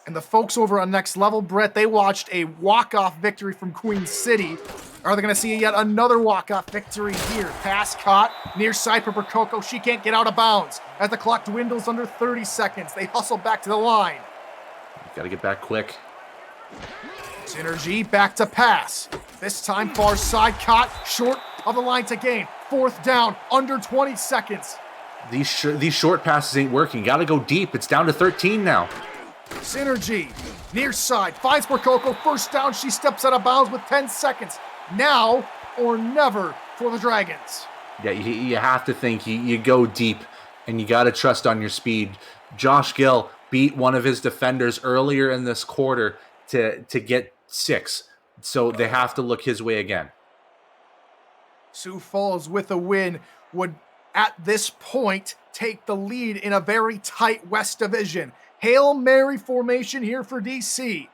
And the folks over on Next Level, Brett, they watched a walk-off victory from Queen City. Are they going to see yet another walk-off victory here? Pass caught, near side for Percoco. She can't get out of bounds as the clock dwindles under 30 seconds. They hustle back to the line. Got to get back quick. Synergy back to pass. This time far side caught, short of the line to gain. 4th down, under 20 seconds. These short passes ain't working. Got to go deep. It's down to 13 now. Synergy, near side, finds Percoco, 1st down, she steps out of bounds with 10 seconds. Now or never for the Dragons. Yeah, you have to think, you go deep, and you got to trust on your speed. Josh Gill beat one of his defenders earlier in this quarter to get 6, so they have to look his way again. Sioux Falls with a win would, at this point, take the lead in a very tight West Division. Hail Mary formation here for DC.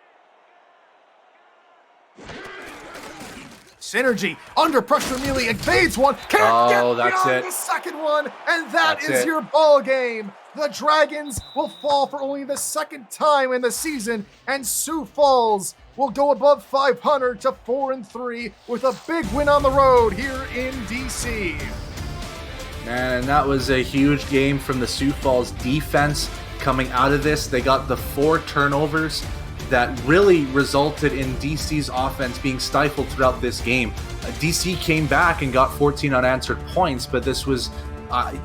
Synergy, under pressure, Mealy evades one. Can't get beyond the second one, and that's your ball game. The Dragons will fall for only the 2nd time in the season, and Sioux Falls will go above 500 to 4-3 with a big win on the road here in DC. Man, and that was a huge game from the Sioux Falls defense. Coming out of this, they got the 4 turnovers that really resulted in DC's offense being stifled throughout this game. DC came back and got 14 unanswered points, but this was,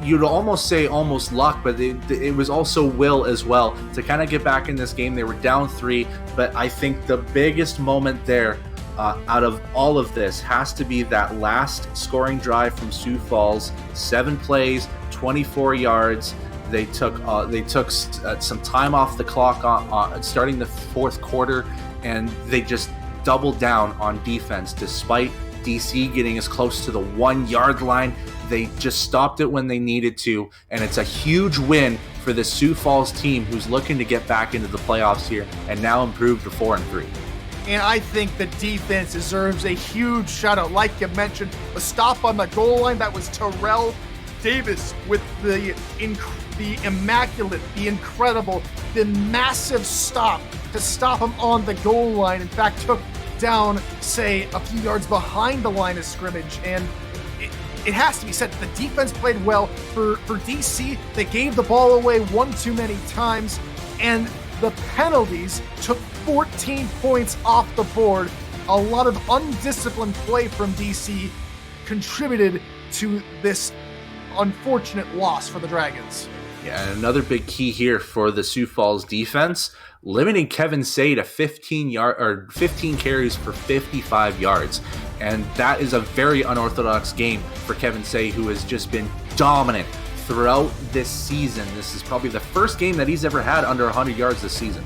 you'd almost say almost luck, but it was also will as well to kind of get back in this game. They were down 3, but I think the biggest moment there out of all of this has to be that last scoring drive from Sioux Falls. 7 plays, 24 yards. They took some time off the clock on starting the 4th quarter, and they just doubled down on defense. Despite DC getting as close to the 1-yard line, they just stopped it when they needed to, and it's a huge win for the Sioux Falls team, who's looking to get back into the playoffs here and now improve to 4-3. And I think the defense deserves a huge shout out. Like you mentioned, a stop on the goal line, that was Terrell Davis with the immaculate, the incredible, the massive stop to stop him on the goal line. In fact, took down, say, a few yards behind the line of scrimmage, and it has to be said that the defense played well. For DC, they gave the ball away one too many times, and the penalties took 14 points off the board. A lot of undisciplined play from DC contributed to this unfortunate loss for the Dragons. Yeah, and another big key here for the Sioux Falls defense, limiting Kevin Say to 15 carries for 55 yards. And that is a very unorthodox game for Kevin Say, who has just been dominant throughout this season. This is probably the first game that he's ever had under 100 yards this season.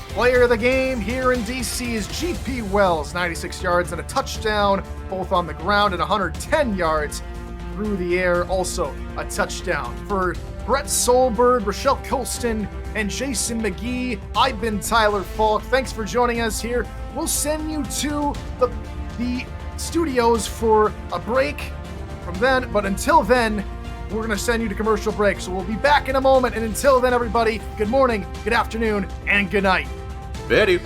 Player of the game here in DC is GP Wells, 96 yards and a touchdown, both on the ground, and 110 yards through the air, also a touchdown. For Brett Solberg, Rochelle Colston, and Jason McGee, I've been Tyler Falk. Thanks for joining us here. We'll send you to the studios for a break from then, but until then, we're going to send you to commercial break. So we'll be back in a moment, and until then, everybody, good morning, good afternoon, and good night. Very.